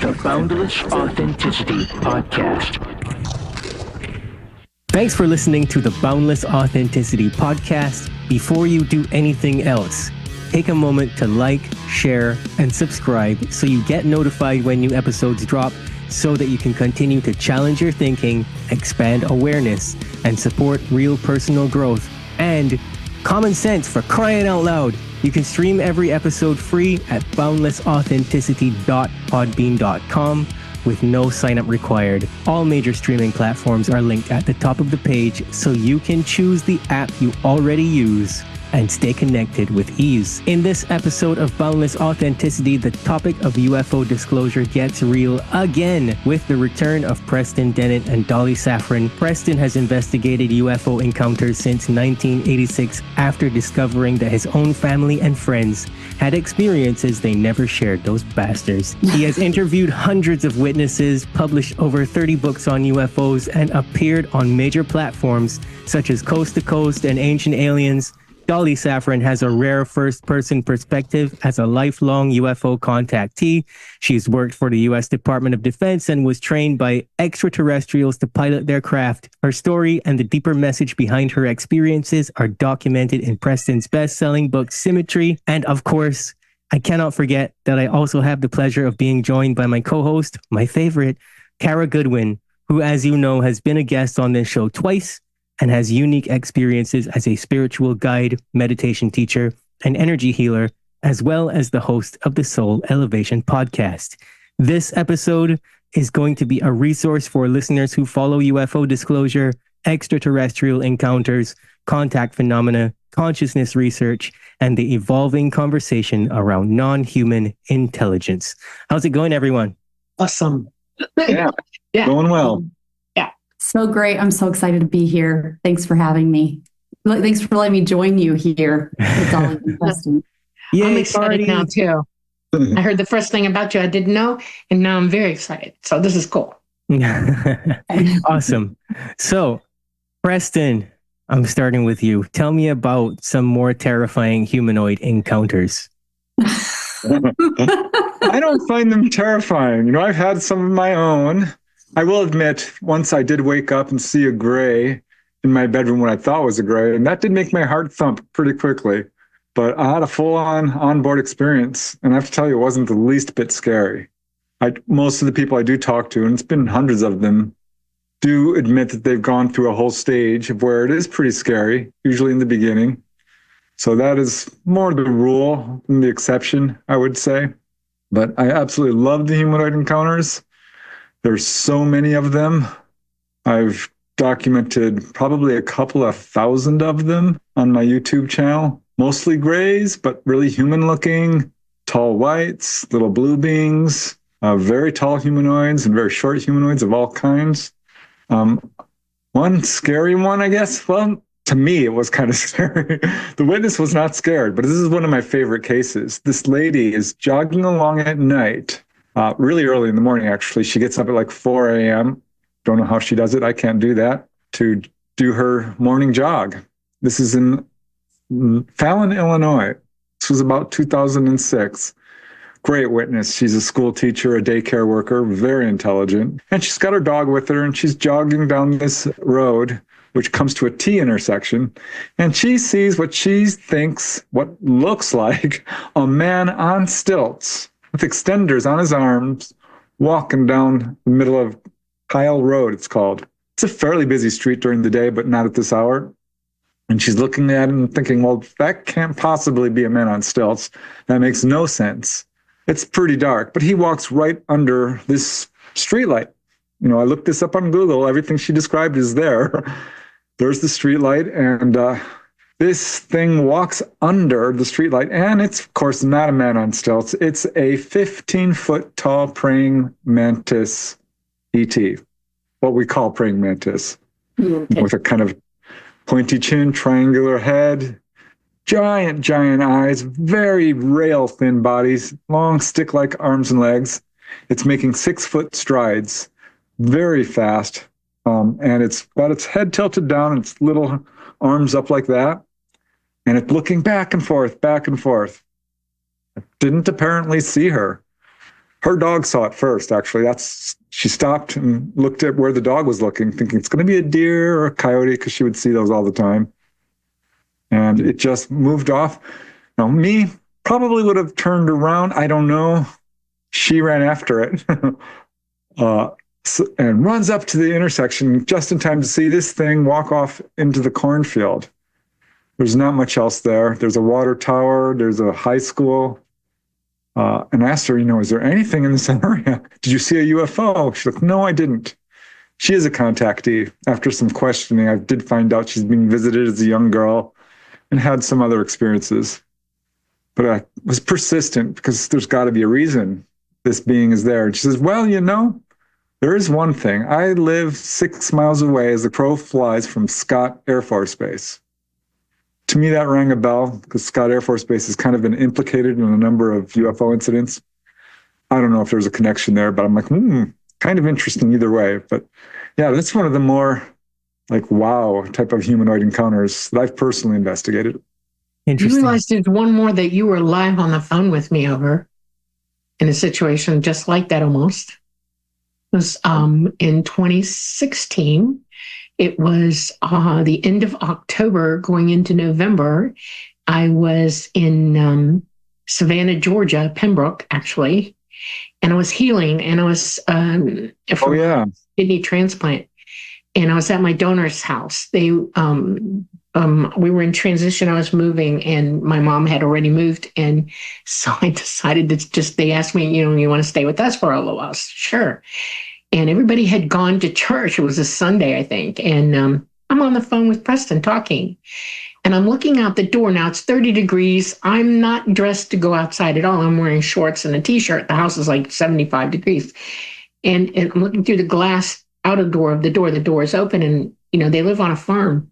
the Boundless Authenticity Podcast. Thanks for listening to the Boundless Authenticity Podcast. Before you do anything else, take a moment to like, share, and subscribe so you get notified when new episodes drop so that you can continue to challenge your thinking, expand awareness, and support real personal growth and common sense, for crying out loud. You can stream every episode free at boundlessauthenticity.podbean.com with no sign-up required. All major streaming platforms are linked at the top of the page, so you can choose the app you already use and stay connected with ease. In this episode of Boundless Authenticity, the topic of UFO disclosure gets real again with the return of Preston Dennett and Dolly Safran. Preston has investigated UFO encounters since 1986 after discovering that his own family and friends had experiences they never shared, those bastards. He has interviewed hundreds of witnesses, published over 30 books on UFOs, and appeared on major platforms such as Coast to Coast and Ancient Aliens. Dolly Safran has a rare first-person perspective as a lifelong UFO contactee. She's worked for the U.S. Department of Defense and was trained by extraterrestrials to pilot their craft. Her story and the deeper message behind her experiences are documented in Preston's best-selling book, Symmetry. And of course, I cannot forget that I also have the pleasure of being joined by my co-host, my favorite, Kara Goodwin, who, as you know, has been a guest on this show twice and has unique experiences as a spiritual guide, meditation teacher, and energy healer, as well as the host of the Soul Elevation podcast. This episode is going to be a resource for listeners who follow UFO disclosure, extraterrestrial encounters, contact phenomena, consciousness research, and the evolving conversation around non-human intelligence. How's it going, everyone? Awesome. Yeah. Going well. So great. I'm so excited to be here. Thanks for having me. Thanks for letting me join you here with Dolly and Preston. I'm excited now too. I heard the first thing about you I didn't know, and now I'm very excited. So this is cool. Awesome. So, Preston, I'm starting with you. Tell me about some more terrifying humanoid encounters. I don't find them terrifying. You know, I've had some of my own. I will admit, once I did wake up and see a gray in my bedroom, what I thought was a gray, and that did make my heart thump pretty quickly. But I had a full-on onboard experience, and I have to tell you, it wasn't the least bit scary. Most of the people I do talk to, and it's been hundreds of them, do admit that they've gone through a whole stage of where it is pretty scary, usually in the beginning. So that is more the rule than the exception, I would say. But I absolutely love the humanoid encounters. There's so many of them. I've documented probably a couple of thousand of them on my YouTube channel, mostly grays, but really human looking, tall whites, little blue beings, very tall humanoids and very short humanoids of all kinds. One scary one, I guess. Well, to me, it was kind of scary. The witness was not scared, but this is one of my favorite cases. This lady is jogging along at night. Really early in the morning, actually. She gets up at like 4 a.m. Don't know how she does it. I can't do that. To do her morning jog. This is in Fallon, Illinois. This was about 2006. Great witness. She's a school teacher, a daycare worker, very intelligent. And she's got her dog with her, and she's jogging down this road, which comes to a T intersection. And she sees what she thinks, what looks like a man on stilts, with extenders on his arms, walking down the middle of Kyle Road, it's called. It's a fairly busy street during the day, but not at this hour. And she's looking at him and thinking, well, that can't possibly be a man on stilts. That makes no sense. It's pretty dark, but he walks right under this streetlight. You know, I looked this up on Google. Everything she described is there. There's the streetlight, and this thing walks under the streetlight, and it's, of course, not a man on stilts. It's a 15-foot tall praying mantis ET, what we call praying mantis, with a kind of pointy chin, triangular head, giant eyes, very rail-thin bodies, long stick-like arms and legs. It's making 6-foot strides, very fast, and it's got its head tilted down and its little arms up like that. And it's looking back and forth, back and forth. I didn't apparently see her. Her dog saw it first, actually. She stopped and looked at where the dog was looking, thinking it's going to be a deer or a coyote, because she would see those all the time. And it just moved off. Now, me probably would have turned around. I don't know. She ran after it and runs up to the intersection just in time to see this thing walk off into the cornfield. There's not much else there. There's a water tower. There's a high school. And I asked her, is there anything in this area? Did you see a UFO? She's like, no, I didn't. She is a contactee. After some questioning, I did find out she's being visited as a young girl and had some other experiences. But I was persistent because there's got to be a reason this being is there. And she says, well, there is one thing. I live 6 miles away as the crow flies from Scott Air Force Base. To me, that rang a bell because Scott Air Force Base has kind of been implicated in a number of UFO incidents. I don't know if there's a connection there, but I'm like, kind of interesting either way. But yeah, that's one of the more like wow type of humanoid encounters that I've personally investigated. You realize there's one more that you were live on the phone with me over in a situation just like that almost. It was in 2016. It was the end of October going into November. I was in Savannah, Georgia, Pembroke, actually, and I was healing, and I was from kidney transplant, and I was at my donor's house. We were in transition. I was moving, and my mom had already moved, and so I decided to they asked me, you want to stay with us for a little while? Sure. And everybody had gone to church. It was a Sunday, I think. And I'm on the phone with Preston talking. And I'm looking out the door. Now it's 30 degrees. I'm not dressed to go outside at all. I'm wearing shorts and a t-shirt. The house is like 75 degrees. And I'm looking through the glass outer door of the door. The door is open, and, they live on a farm.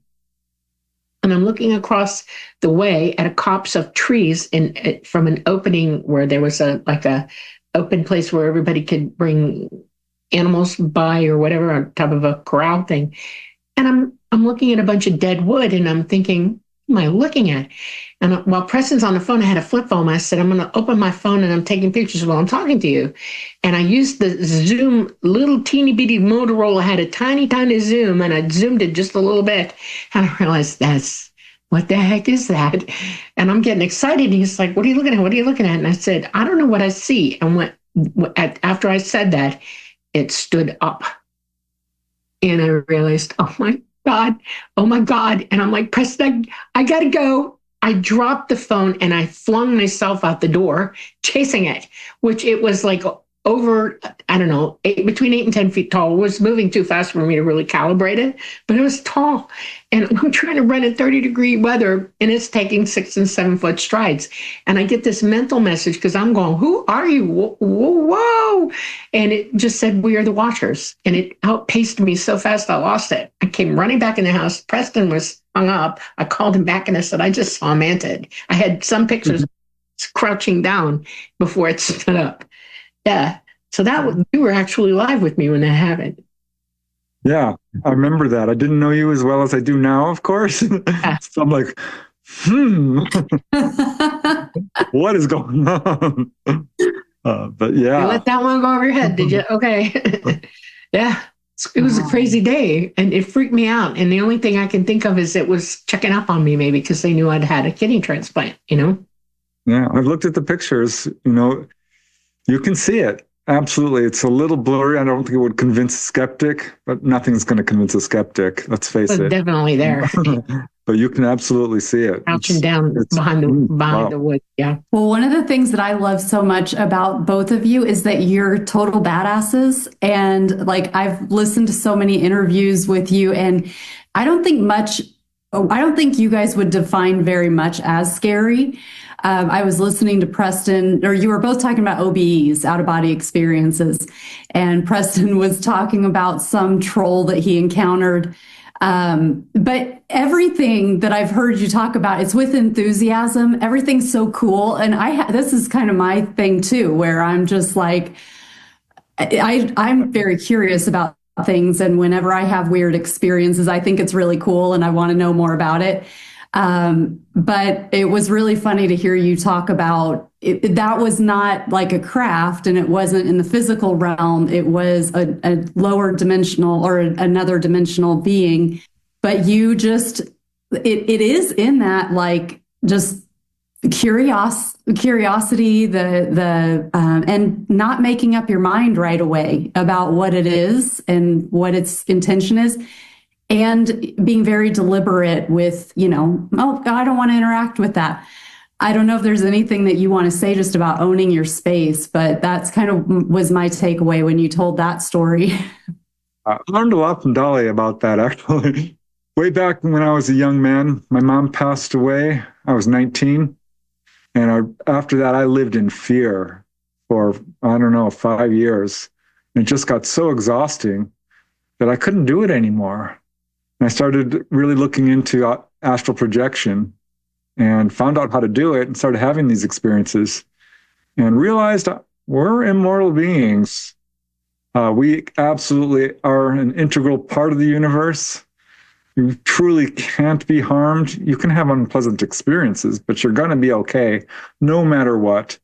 And I'm looking across the way at a copse of trees from an opening where there was a open place where everybody could bring animals by or whatever on top of a corral thing. And I'm looking at a bunch of dead wood, and I'm thinking, what am I looking at? And while Preston's on the phone, I had a flip phone. I said, I'm going to open my phone and I'm taking pictures while I'm talking to you. And I used the zoom, little teeny bitty Motorola, had a tiny, tiny zoom, and I zoomed it just a little bit. And I realized what the heck is that? And I'm getting excited. And he's like, what are you looking at? What are you looking at? And I said, I don't know what I see. And after I said that, it stood up, and I realized, oh my God. And I'm like, Preston, I got to go. I dropped the phone and I flung myself out the door chasing it, which it was like over, I don't know, between 8 and 10 feet tall. It was moving too fast for me to really calibrate it, but it was tall. And I'm trying to run in 30-degree weather, and it's taking 6 and 7 foot strides. And I get this mental message because I'm going, who are you? Whoa. And it just said, we are the Watchers. And it outpaced me so fast, I lost it. I came running back in the house. Preston was hung up. I called him back and I said, I just saw a mantid. I had some pictures crouching down before it stood up. Yeah. So you were actually live with me when that happened. Yeah, I remember that. I didn't know you as well as I do now, of course. Yeah. So I'm like, what is going on? But yeah. You let that one go over your head, did you? Okay. Yeah. It was a crazy day, and it freaked me out. And the only thing I can think of is it was checking up on me, maybe because they knew I'd had a kidney transplant, Yeah, I've looked at the pictures, you can see it. Absolutely. It's a little blurry. I don't think it would convince a skeptic, but nothing's going to convince a skeptic. Let's face it. Definitely there. But you can absolutely see it. Crouching down behind the wood. Yeah. Well, one of the things that I love so much about both of you is that you're total badasses. And I've listened to so many interviews with you, and I don't think you guys would define very much as scary. I was listening to Preston, or you were both talking about OBEs, out-of-body experiences, and Preston was talking about some troll that he encountered. But everything that I've heard you talk about, it's with enthusiasm. Everything's so cool. And this is kind of my thing too, where I'm just like, I'm very curious about things. And whenever I have weird experiences, I think it's really cool and I want to know more about it. But it was really funny to hear you talk about it. That was not like a craft, and it wasn't in the physical realm. It was a lower dimensional or another dimensional being. But you just, it is in that, like, just curiosity, and not making up your mind right away about what it is and what its intention is. And being very deliberate with, oh, I don't want to interact with that. I don't know if there's anything that you want to say just about owning your space, but that's kind of was my takeaway when you told that story. I learned a lot from Dolly about that, actually. Way back when I was a young man, my mom passed away. I was 19. And after that, I lived in fear for, 5 years. And it just got so exhausting that I couldn't do it anymore. And I started really looking into astral projection and found out how to do it and started having these experiences and realized we're immortal beings. We absolutely are an integral part of the universe. You truly can't be harmed. You can have unpleasant experiences, but you're going to be okay no matter what.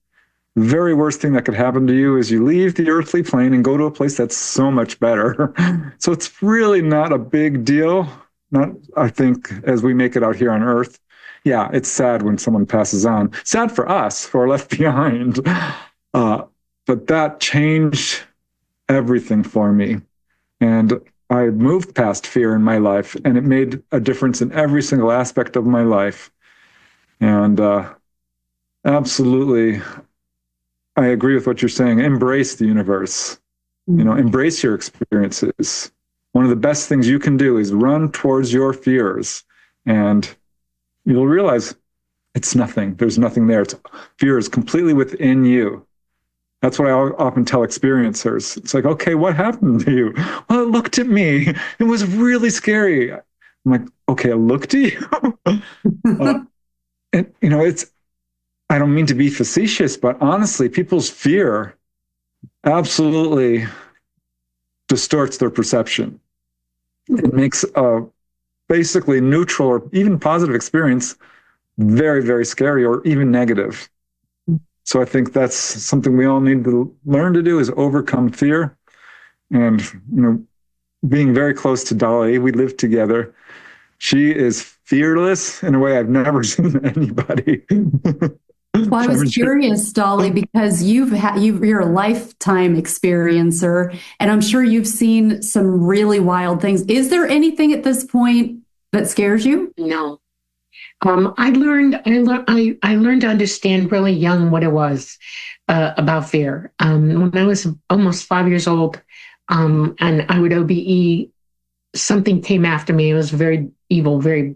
The very worst thing that could happen to you is you leave the earthly plane and go to a place that's so much better. So it's really not a big deal. Not, I think, as we make it out here on Earth. Yeah, it's sad when someone passes on. Sad for us who are left behind. But that changed everything for me. And I moved past fear in my life, and it made a difference in every single aspect of my life. And absolutely, I agree with what you're saying. Embrace the universe. Embrace your experiences. One of the best things you can do is run towards your fears, and you'll realize it's nothing. There's nothing there. Fear is completely within you. That's what I often tell experiencers. It's like, okay, what happened to you? Well, it looked at me. It was really scary. I'm like, okay, it looked at you. And I don't mean to be facetious, but honestly, people's fear absolutely distorts their perception. It makes a basically neutral or even positive experience very, very scary or even negative. So I think that's something we all need to learn to do, is overcome fear. And, being very close to Dolly, we live together. She is fearless in a way I've never seen anybody. Well, I was curious, Dolly, because you're a lifetime experiencer, and I'm sure you've seen some really wild things. Is there anything at this point that scares you? No. I learned to understand really young what it was about fear. When I was almost 5 years old, and I would OBE, something came after me. It was very evil, very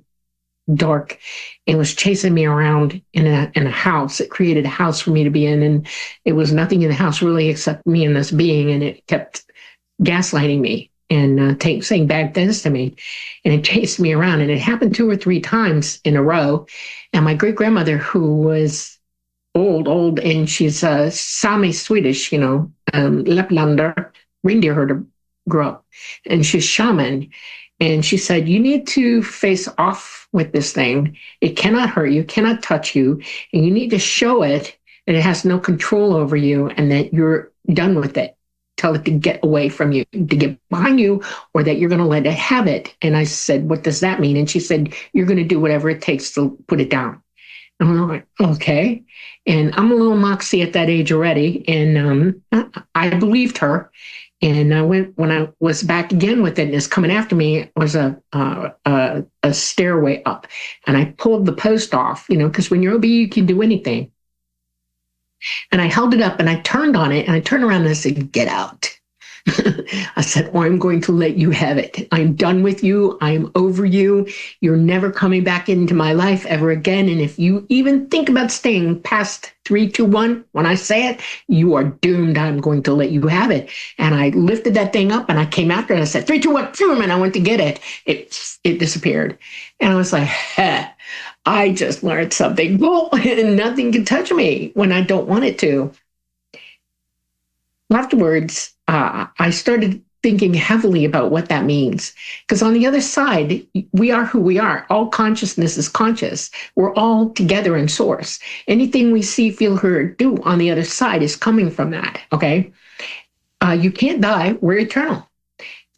dark. It was chasing me around in a house. It created a house for me to be in, and it was nothing in the house really except me and this being, and it kept gaslighting me and saying bad things to me, and it chased me around, and it happened 2 or 3 times in a row. And my great grandmother, who was old, and she's Sami Swedish, Laplander, reindeer herder, grew up, and she's shaman, and she said, you need to face off with this thing. It cannot hurt you, cannot touch you, and you need to show it that it has no control over you and that you're done with it. Tell it to get away from you, to get behind you, or that you're going to let it have it. And I said, what does that mean? And she said, you're going to do whatever it takes to put it down. And I'm like, okay. And I'm a little moxie at that age already. And I believed her. And when I was back again with it, and it's coming after me, it was a stairway up. And I pulled the post off, because when you're OB, you can do anything. And I held it up and I turned on it, and I turned around and I said, get out. I said, I'm going to let you have it. I'm done with you. I'm over you. You're never coming back into my life ever again. And if you even think about staying past 3, 2, 1, when I say it, you are doomed. I'm going to let you have it. And I lifted that thing up and I came after it. And I said, 3, 2, 1, zoom, and I went to get it. It disappeared. And I was like, I just learned something cool, and nothing can touch me when I don't want it to. Afterwards, I started thinking heavily about what that means. Because on the other side, we are who we are. All consciousness is conscious. We're all together in source. Anything we see, feel, hear, do on the other side is coming from that. Okay. You can't die. We're eternal.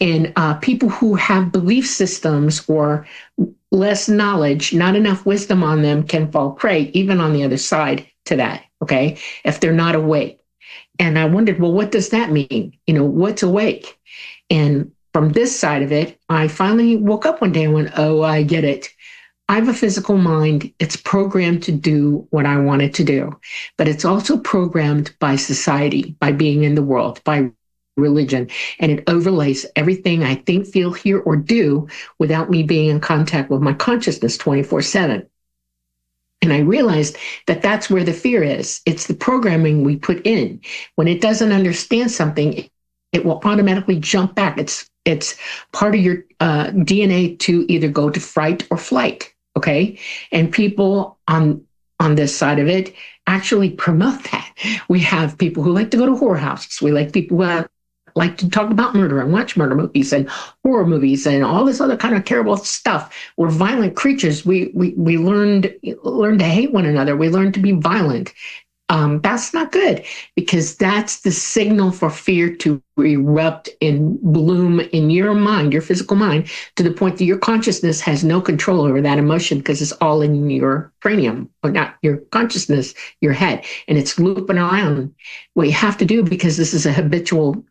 And people who have belief systems or less knowledge, not enough wisdom on them, can fall prey, even on the other side, to that. Okay. If they're not awake. And I wondered, well, what does that mean? What's awake? And from this side of it, I finally woke up one day and went, oh, I get it. I have a physical mind. It's programmed to do what I want it to do, but it's also programmed by society, by being in the world, by religion, and it overlays everything I think, feel, hear, or do without me being in contact with my consciousness 24/7. And I realized that that's where the fear is. It's the programming we put in. When it doesn't understand something, it will automatically jump back. It's part of your DNA to either go to fright or flight. Okay. And people on this side of it actually promote that. We have people who like to go to whorehouses. We like people who like to talk about murder and watch murder movies and horror movies and all this other kind of terrible stuff. We're violent creatures. We learned to hate one another. We learned to be violent. That's not good, because that's the signal for fear to erupt and bloom in your mind, your physical mind, to the point that your consciousness has no control over that emotion, because it's all in your cranium, or not your consciousness, your head, and it's looping around. What you have to do, because this is a habitual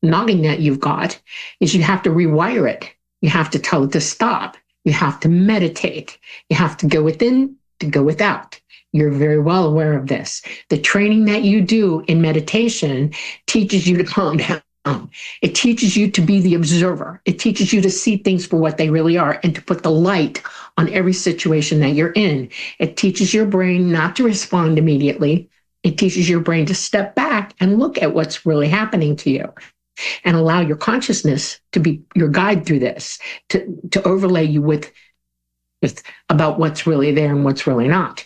noggin that you've got, is you have to rewire it. You have to tell it to stop. You have to meditate. You have to go within to go without. You're very well aware of this. The training that you do in meditation teaches you to calm down. It teaches you to be the observer. It teaches you to see things for what they really are and to put the light on every situation that you're in. It teaches your brain not to respond immediately. It teaches your brain to step back and look at what's really happening to you, and allow your consciousness to be your guide through this, to overlay you with about what's really there and what's really not.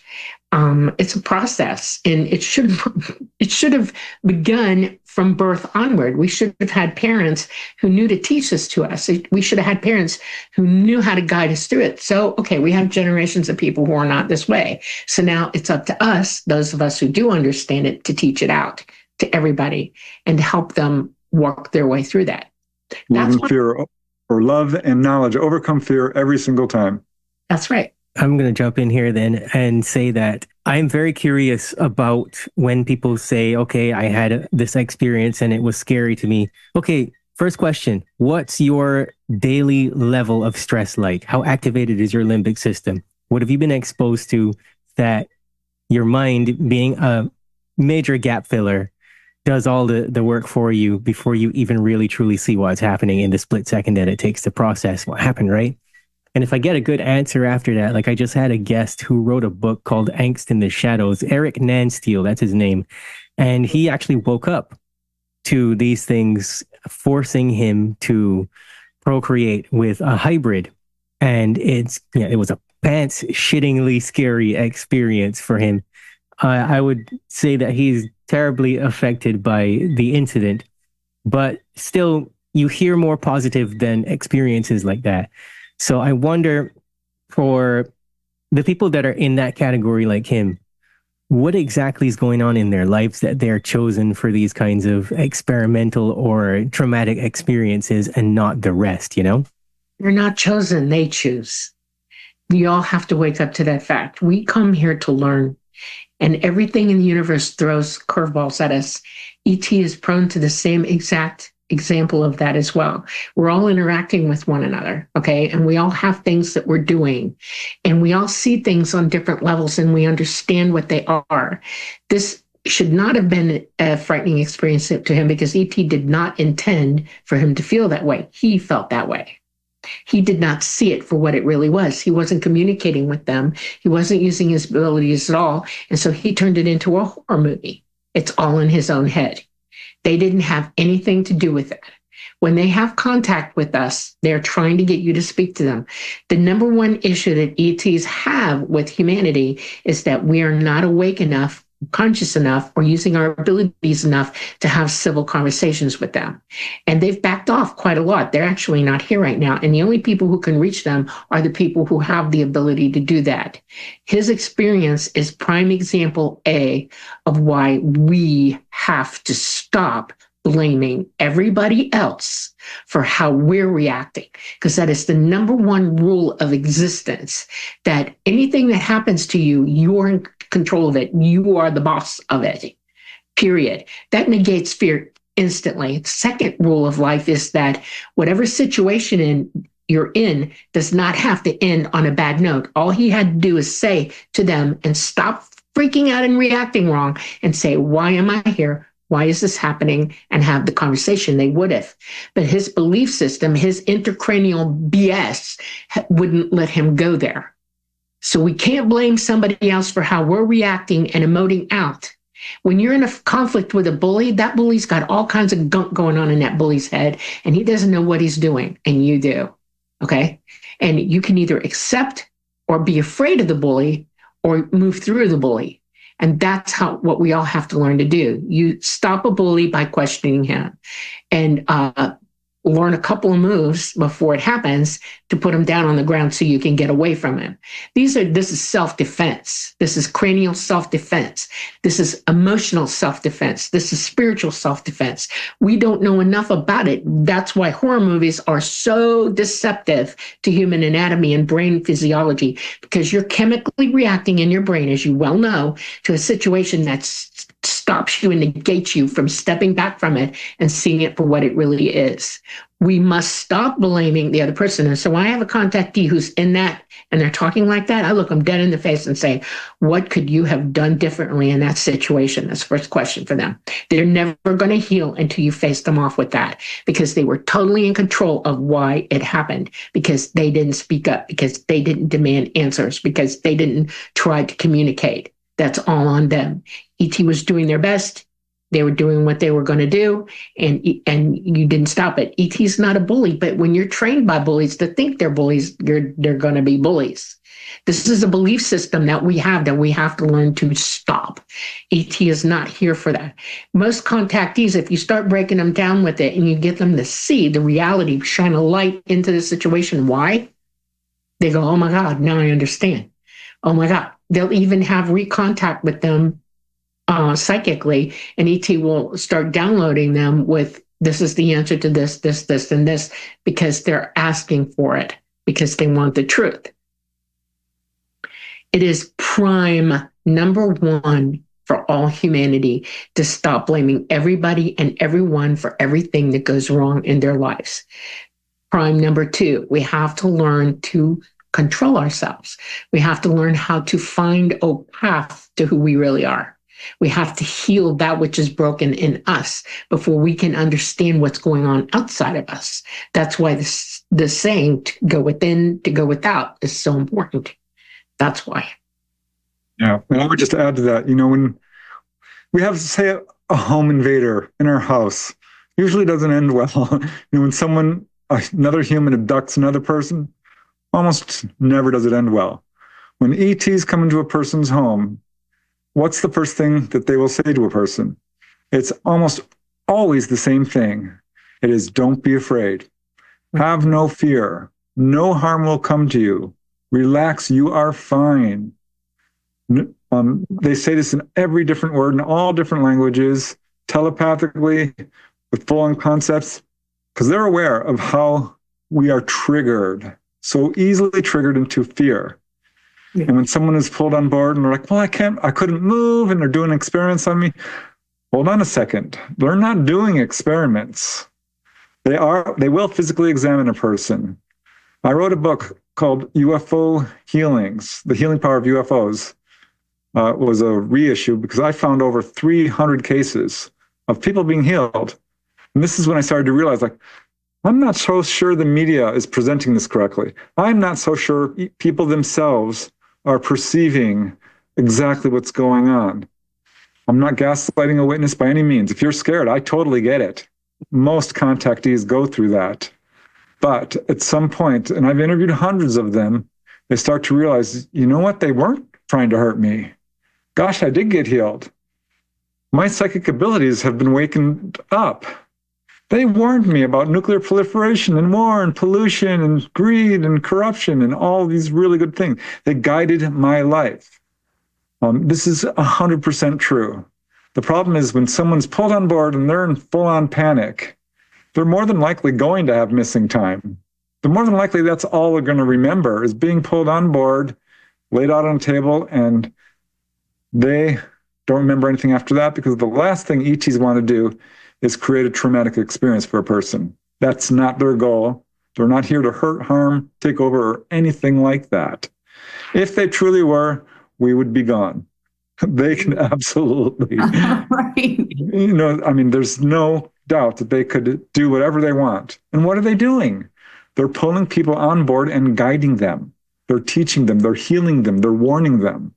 It's a process, and it should have begun from birth onward. We should have had parents who knew to teach this to us. We should have had parents who knew how to guide us through it. So, okay, we have generations of people who are not this way. So now it's up to us, those of us who do understand it, to teach it out to everybody and to help them work their way through that. That's fear or love and knowledge overcome fear every single time. That's right. I'm going to jump in here then and say that I'm very curious about when people say, okay, I had this experience and it was scary to me. Okay, first question, what's your daily level of stress like? How activated is your limbic system? What have you been exposed to that your mind, being a major gap filler, does all the work for you before you even really truly see what's happening in the split second that it takes to process what happened, right? And if I get a good answer after that, like I just had a guest who wrote a book called Angst in the Shadows, Eric Nansteele, that's his name. And he actually woke up to these things forcing him to procreate with a hybrid. And it was a pants shittingly scary experience for him. I would say that he's terribly affected by the incident, but still you hear more positive than experiences like that. So I wonder, for the people that are in that category like him, what exactly is going on in their lives that they're chosen for these kinds of experimental or traumatic experiences and not the rest, You're not chosen, they choose. We all have to wake up to that fact. We come here to learn, and everything in the universe throws curveballs at us. ET is prone to the same exact example of that as well. We're all interacting with one another, okay? And we all have things that we're doing, and we all see things on different levels, and we understand what they are. This should not have been a frightening experience to him, because ET did not intend for him to feel that way. He felt that way. He did not see it for what it really was. He wasn't communicating with them. He wasn't using his abilities at all. And so he turned it into a horror movie. It's all in his own head. They didn't have anything to do with it. When they have contact with us, they're trying to get you to speak to them. The number one issue that ETs have with humanity is that we are not awake enough conscious enough or using our abilities enough to have civil conversations with them. And they've backed off quite a lot. They're actually not here right now. And the only people who can reach them are the people who have the ability to do that. His experience is prime example A of why we have to stop blaming everybody else for how we're reacting, because that is the number one rule of existence, that anything that happens to you, you're in control of it. You are the boss of it, period. That negates fear instantly. The second rule of life is that whatever situation you're in does not have to end on a bad note. All he had to do is say to them and stop freaking out and reacting wrong and say, why am I here? Why is this happening? And have the conversation. They would have. But his belief system, his intracranial BS wouldn't let him go there. So we can't blame somebody else for how we're reacting and emoting out. When you're in a conflict with a bully, that bully's got all kinds of gunk going on in that bully's head, and he doesn't know what he's doing, and you do. Okay? And you can either accept or be afraid of the bully or move through the bully. And that's what we all have to learn to do. You stop a bully by questioning him and learn a couple of moves before it happens to put him down on the ground so you can get away from him. This is self-defense. This is cranial self-defense. This is emotional self-defense. This is spiritual self-defense. We don't know enough about it. That's why horror movies are so deceptive to human anatomy and brain physiology, because you're chemically reacting in your brain, as you well know, to a situation that stops you and negates you from stepping back from it and seeing it for what it really is. We must stop blaming the other person. And so when I have a contactee who's in that and they're talking like that, I look them dead in the face and say, what could you have done differently in that situation? That's the first question for them. They're never going to heal until you face them off with that, because they were totally in control of why it happened, because they didn't speak up, because they didn't demand answers, because they didn't try to communicate. That's all on them. ET was doing their best. They were doing what they were going to do, and you didn't stop it. ET's not a bully, but when you're trained by bullies to think they're bullies, they're going to be bullies. This is a belief system that we have to learn to stop. ET is not here for that. Most contactees, if you start breaking them down with it and you get them to see the reality, shine a light into the situation, why? They go, oh my God, now I understand. Oh my God. They'll even have recontact with them psychically, and ET will start downloading them with, this is the answer to this, and this, because they're asking for it, because they want the truth. It is prime number one for all humanity to stop blaming everybody and everyone for everything that goes wrong in their lives. Prime number two, we have to learn to control ourselves. We have to learn how to find a path to who we really are. We have to heal that which is broken in us before we can understand what's going on outside of us. That's why the saying, to go within, to go without, is so important. That's why. Yeah. And I would just add to that, when we have, say, a home invader in our house, usually doesn't end well. When another human abducts another person, almost never does it end well. When ETs come into a person's home, what's the first thing that they will say to a person? It's almost always the same thing. It is, don't be afraid. Have no fear. No harm will come to you. Relax, you are fine. They say this in every different word, in all different languages, telepathically, with full-on concepts, because they're aware of how we are triggered, so easily triggered into fear. Yeah. And when someone is pulled on board and they're like, well, I couldn't move, and they're doing experiments on me. Hold on a second. They're not doing experiments. They will physically examine a person. I wrote a book called UFO Healings, The Healing Power of UFOs. It was a reissue because I found over 300 cases of people being healed. And this is when I started to realize, I'm not so sure the media is presenting this correctly. I'm not so sure people themselves are perceiving exactly what's going on. I'm not gaslighting a witness by any means. If you're scared, I totally get it. Most contactees go through that. But at some point, and I've interviewed hundreds of them, they start to realize, you know what? They weren't trying to hurt me. gosh, I did get healed. My psychic abilities have been wakened up. They warned me about nuclear proliferation and war and pollution and greed and corruption and all these really good things. They guided my life. This is 100% true. The problem is when someone's pulled on board and they're in full-on panic, they're more than likely going to have missing time. They're more than likely that's all they're going to remember is being pulled on board, laid out on a table, and they don't remember anything after that because the last thing ETs want to do is create a traumatic experience for a person. That's not their goal. They're not here to hurt, harm, take over, or anything like that. If they truly were, we would be gone. They can absolutely, Right. there's no doubt that they could do whatever they want. And what are they doing? They're pulling people on board and guiding them. They're teaching them, they're healing them, they're warning them.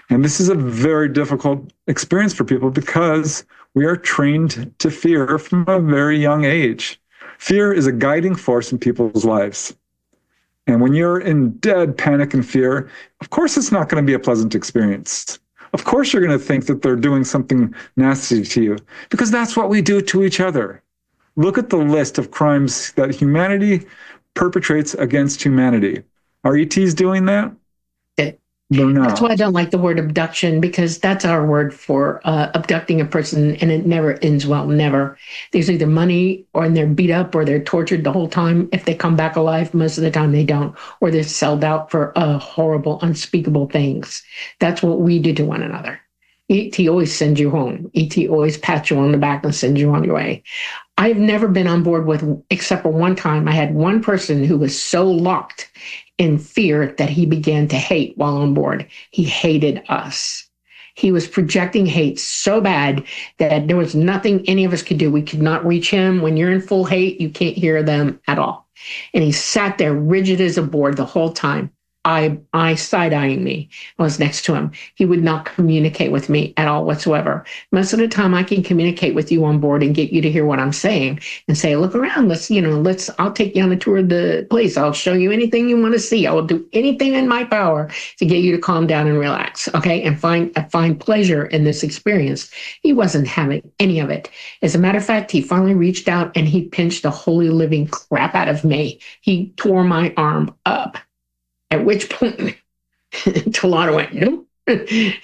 And this is a very difficult experience for people because we are trained to fear from a very young age. Fear is a guiding force in people's lives. And when you're in dead panic and fear, of course, it's not going to be a pleasant experience. Of course, you're going to think that they're doing something nasty to you because that's what we do to each other. Look at the list of crimes that humanity perpetrates against humanity. Are ETs doing that? They're not. That's why I don't like the word abduction, because that's our word for abducting a person, and it never ends well, never. There's either money, or they're beat up, or they're tortured the whole time. If they come back alive, most of the time they don't, or they're sold out for horrible, unspeakable things. That's what we do to one another. ET always sends you home. ET always pats you on the back and sends you on your way. I've never been on board with, except for one time, I had one person who was so locked in fear that he began to hate while on board. He hated us. He was projecting hate so bad that there was nothing any of us could do. We could not reach him. When you're in full hate, you can't hear them at all. And he sat there rigid as a board the whole time. I side-eyeing me. I was next to him. He would not communicate with me at all whatsoever. Most of the time I can communicate with you on board and get you to hear what I'm saying and say, look around, I'll take you on a tour of the place. I'll show you anything you want to see. I will do anything in my power to get you to calm down and relax, okay? And find pleasure in this experience. He wasn't having any of it. As a matter of fact, he finally reached out and he pinched the holy living crap out of me. He tore my arm up. At which point, Tolada went, nope,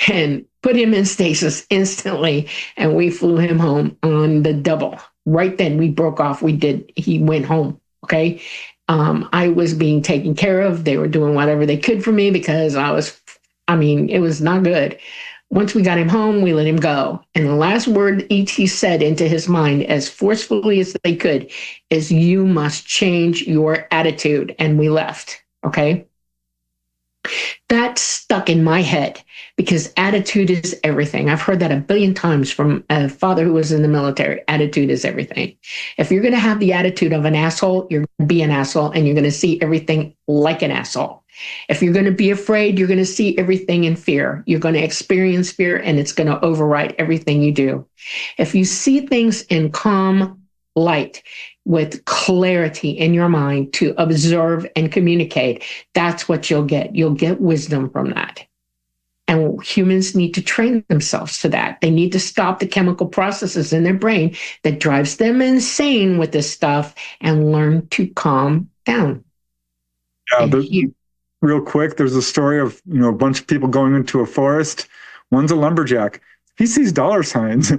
and put him in stasis instantly. And we flew him home on the double. Right then, we broke off. He went home, okay? I was being taken care of. They were doing whatever they could for me because it was not good. Once we got him home, we let him go. And the last word ET said into his mind as forcefully as they could is, you must change your attitude. And we left, okay? That stuck in my head because attitude is everything. I've heard that a billion times from a father who was in the military. Attitude is everything. If you're going to have the attitude of an asshole, you're going to be an asshole and you're going to see everything like an asshole. If you're going to be afraid, you're going to see everything in fear. You're going to experience fear and it's going to override everything you do. If you see things in calm light, with clarity in your mind to observe and communicate, that's what you'll get. You'll get wisdom from that. And humans need to train themselves to that. They need to stop the chemical processes in their brain that drives them insane with this stuff and learn to calm down. Yeah, real quick, there's a story of a bunch of people going into a forest. One's a lumberjack. He sees dollar signs.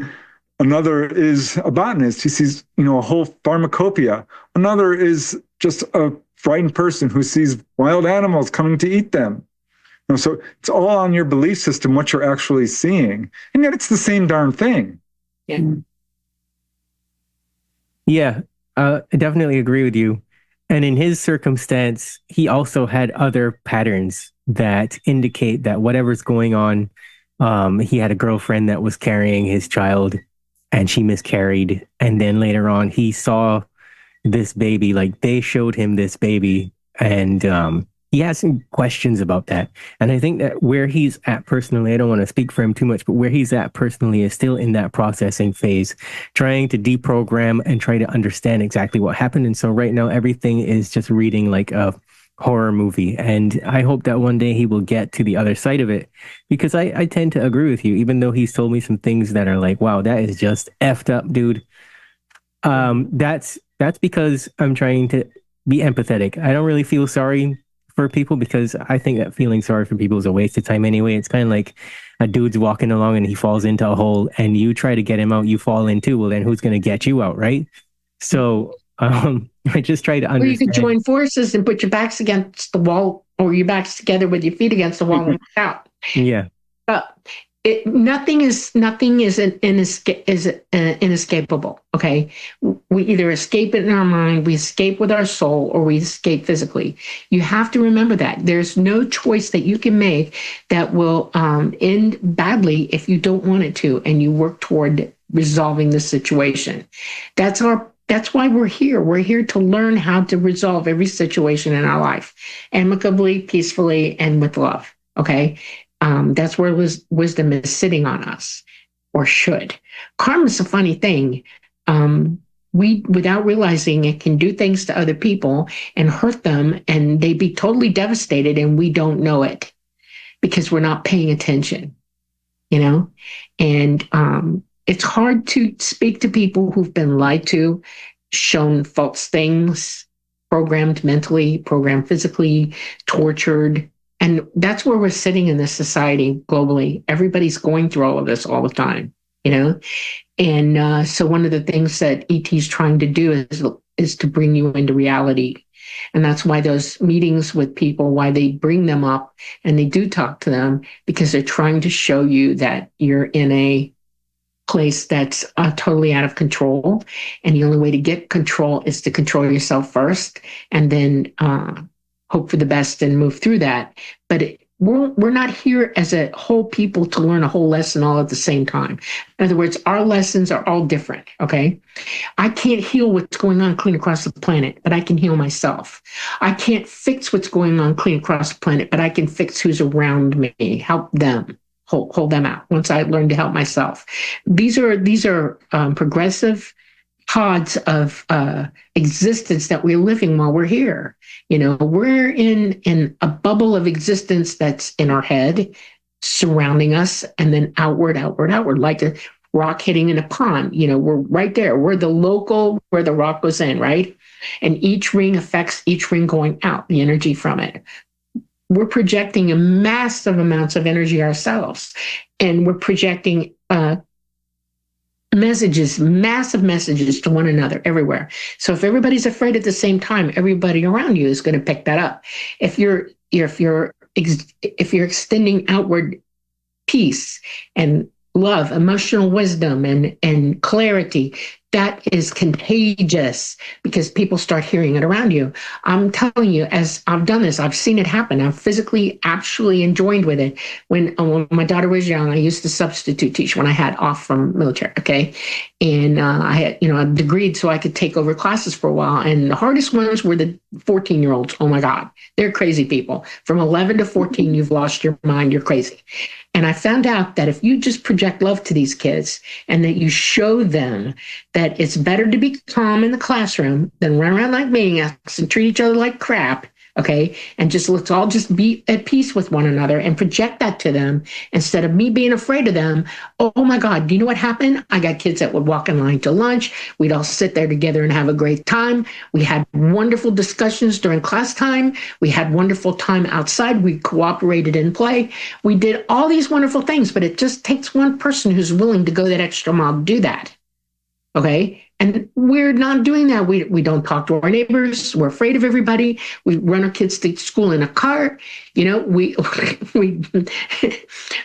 Another is a botanist. He sees, a whole pharmacopoeia. Another is just a frightened person who sees wild animals coming to eat them. So it's all on your belief system, what you're actually seeing. And yet it's the same darn thing. Yeah, I definitely agree with you. And in his circumstance, he also had other patterns that indicate that whatever's going on, he had a girlfriend that was carrying his child and she miscarried. And then later on, he saw this baby, like they showed him this baby. And he has some questions about that. And I think that where he's at personally, I don't want to speak for him too much, but where he's at personally is still in that processing phase, trying to deprogram and try to understand exactly what happened. And so right now, everything is just reading like a horror movie. And I hope that one day he will get to the other side of it, because I tend to agree with you, even though he's told me some things that are like, wow, that is just effed up, dude. That's because I'm trying to be empathetic. I don't really feel sorry for people, because I think that feeling sorry for people is a waste of time anyway. It's kind of like a dude's walking along and he falls into a hole and you try to get him out, you fall in too. Well, then who's going to get you out, right? So I just try to Or you could understand. join forces and put your backs against the wall, or your backs together with your feet against the wall and look out. Yeah. Nothing is inescapable. Okay, we either escape it in our mind, we escape with our soul, or we escape physically. You have to remember that there's no choice that you can make that will end badly if you don't want it to, and you work toward resolving the situation. That's why we're here. We're here to learn how to resolve every situation in our life amicably, peacefully, and with love. Okay. That's where wisdom is sitting on us, or should. Karma is a funny thing. We, without realizing it, can do things to other people and hurt them, and they be totally devastated, and we don't know it because we're not paying attention, you know? And it's hard to speak to people who've been lied to, shown false things, programmed mentally, programmed physically, tortured. And that's where we're sitting in this society globally. Everybody's going through all of this all the time, you know? And so one of the things that ET's trying to do is to bring you into reality. And that's why those meetings with people, why they bring them up and they do talk to them, because they're trying to show you that you're in a place that's totally out of control. And the only way to get control is to control yourself first, and then hope for the best and move through that. But we're not here as a whole people to learn a whole lesson all at the same time. In other words, our lessons are all different, okay? I can't heal what's going on clean across the planet, but I can heal myself. I can't fix what's going on clean across the planet, but I can fix who's around me, help them, hold them out once I learn to help myself. These are progressive pods of existence that we're living while we're here. You know, we're in a bubble of existence that's in our head, surrounding us, and then outward, like a rock hitting in a pond. You know, we're right there. We're the local where the rock goes in, right? And each ring affects each ring going out, the energy from it. We're projecting a massive amounts of energy ourselves, and we're projecting massive messages to one another everywhere. So if everybody's afraid at the same time, everybody around you is going to pick that up. If you're extending outward peace and love, emotional wisdom, and clarity, that is contagious, because people start hearing it around you. I'm telling you, as I've done this, I've seen it happen. I've physically actually enjoyed with it. When my daughter was young, I used to substitute teach when I had off from military, okay? And I had, a degree so I could take over classes for a while. And the hardest ones were the 14-year-olds. Oh my God, they're crazy people. From 11 to 14, you've lost your mind, you're crazy. And I found out that if you just project love to these kids and that you show them that it's better to be calm in the classroom than run around like maniacs and treat each other like crap, okay? And let's all just be at peace with one another and project that to them instead of me being afraid of them. Oh my God, do you know what happened? I got kids that would walk in line to lunch. We'd all sit there together and have a great time. We had wonderful discussions during class time. We had wonderful time outside. We cooperated in play. We did all these wonderful things, but it just takes one person who's willing to go that extra mile to do that. Okay. And we're not doing that. We don't talk to our neighbors. We're afraid of everybody. We run our kids to school in a cart. We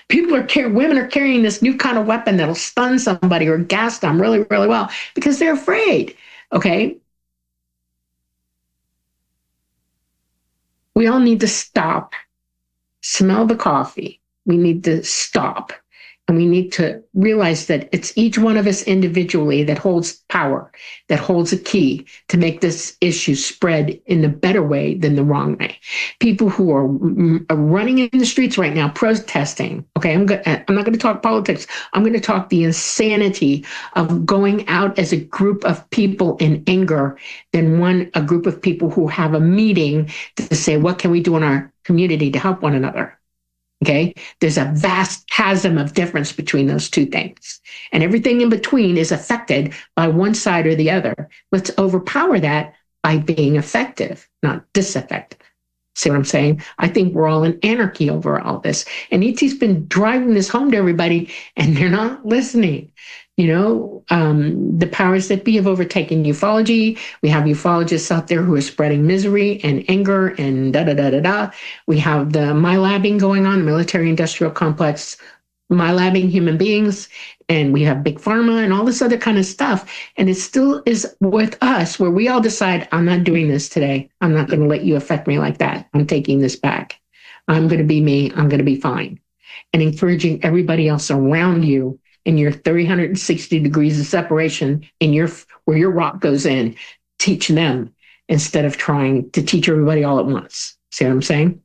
women are carrying this new kind of weapon that'll stun somebody or gas them really, really well because they're afraid. Okay. We all need to stop, smell the coffee. We need to stop And we need to realize that it's each one of us individually that holds power, that holds a key to make this issue spread in a better way than the wrong way. People who are running in the streets right now, protesting. Okay, I'm not going to talk politics. I'm going to talk the insanity of going out as a group of people in anger than a group of people who have a meeting to say, what can we do in our community to help one another? Okay, there's a vast chasm of difference between those two things. And everything in between is affected by one side or the other. Let's overpower that by being effective, not disaffective. See what I'm saying? I think we're all in anarchy over all this. And ET's been driving this home to everybody, and they're not listening. The powers that be have overtaken ufology. We have ufologists out there who are spreading misery and anger and da-da-da-da-da. We have the MyLabbing going on, the military-industrial complex, MyLabbing human beings, and we have big pharma and all this other kind of stuff. And it still is with us where we all decide, I'm not doing this today. I'm not going to let you affect me like that. I'm taking this back. I'm going to be me. I'm going to be fine. And encouraging everybody else around you in your 360 degrees of separation where your rock goes in, teach them instead of trying to teach everybody all at once. See what I'm saying?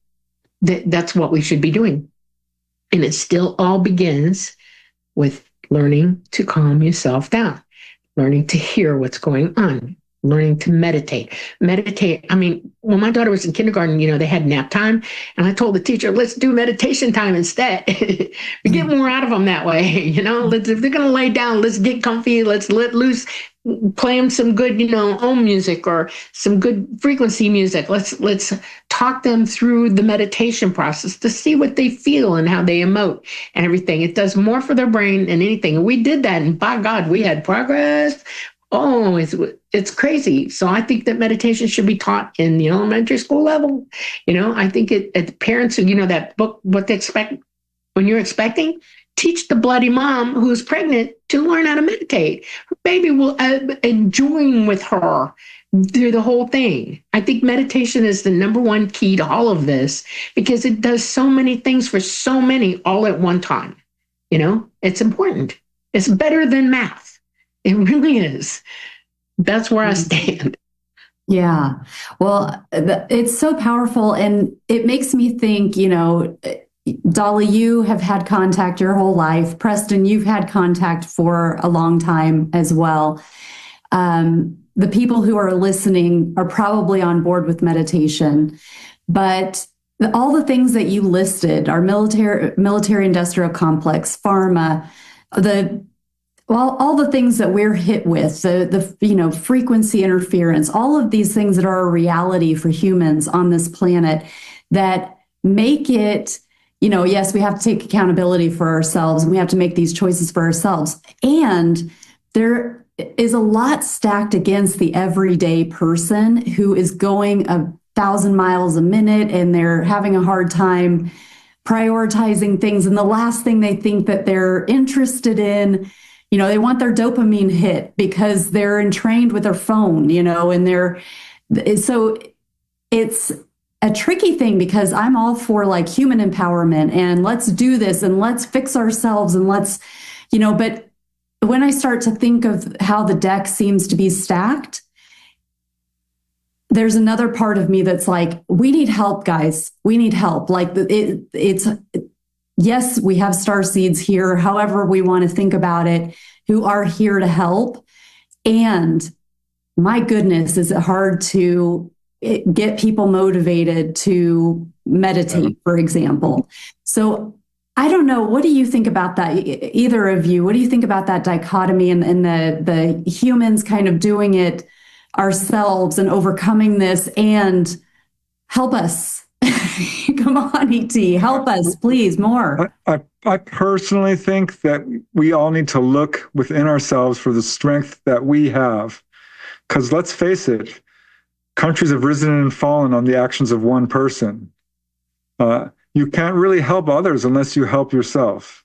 That's what we should be doing. And it still all begins with learning to calm yourself down, learning to hear what's going on, learning to meditate. I mean, when my daughter was in kindergarten, they had nap time. And I told the teacher, let's do meditation time instead. We get more out of them that way. If they're going to lay down, let's get comfy. Let's let loose, play them some good, Om music or some good frequency music. Let's talk them through the meditation process to see what they feel and how they emote and everything. It does more for their brain than anything. We did that, and by God, we had progress. Oh, it's crazy. So I think that meditation should be taught in the elementary school level. I think parents who, that book, What to Expect When You're Expecting, teach the bloody mom who's pregnant to learn how to meditate. Her baby will join with her through the whole thing. I think meditation is the number one key to all of this because it does so many things for so many all at one time. It's important. It's better than math. It really is. That's where I stand. Yeah. Well, it's so powerful. And it makes me think, Dolly, you have had contact your whole life. Preston, you've had contact for a long time as well. The people who are listening are probably on board with meditation, but all the things that you listed, our military industrial complex, pharma, all the things that we're hit with, the frequency interference, all of these things that are a reality for humans on this planet that make it, yes, we have to take accountability for ourselves and we have to make these choices for ourselves. And there is a lot stacked against the everyday person who is going 1,000 miles a minute and they're having a hard time prioritizing things. And the last thing they think that they're interested in, they want their dopamine hit because they're entrained with their phone, so it's a tricky thing because I'm all for human empowerment and let's do this and let's fix ourselves and let's, but when I start to think of how the deck seems to be stacked, there's another part of me that's like, we need help, guys. We need help. Yes, we have starseeds here, however we want to think about it, who are here to help. And my goodness, is it hard to get people motivated to meditate, for example. So I don't know. What do you think about that? Either of you, what do you think about that dichotomy and the humans kind of doing it ourselves and overcoming this? And help us. Come on, ET, help us, please, more. I personally think that we all need to look within ourselves for the strength that we have. Because let's face it, countries have risen and fallen on the actions of one person. You can't really help others unless you help yourself.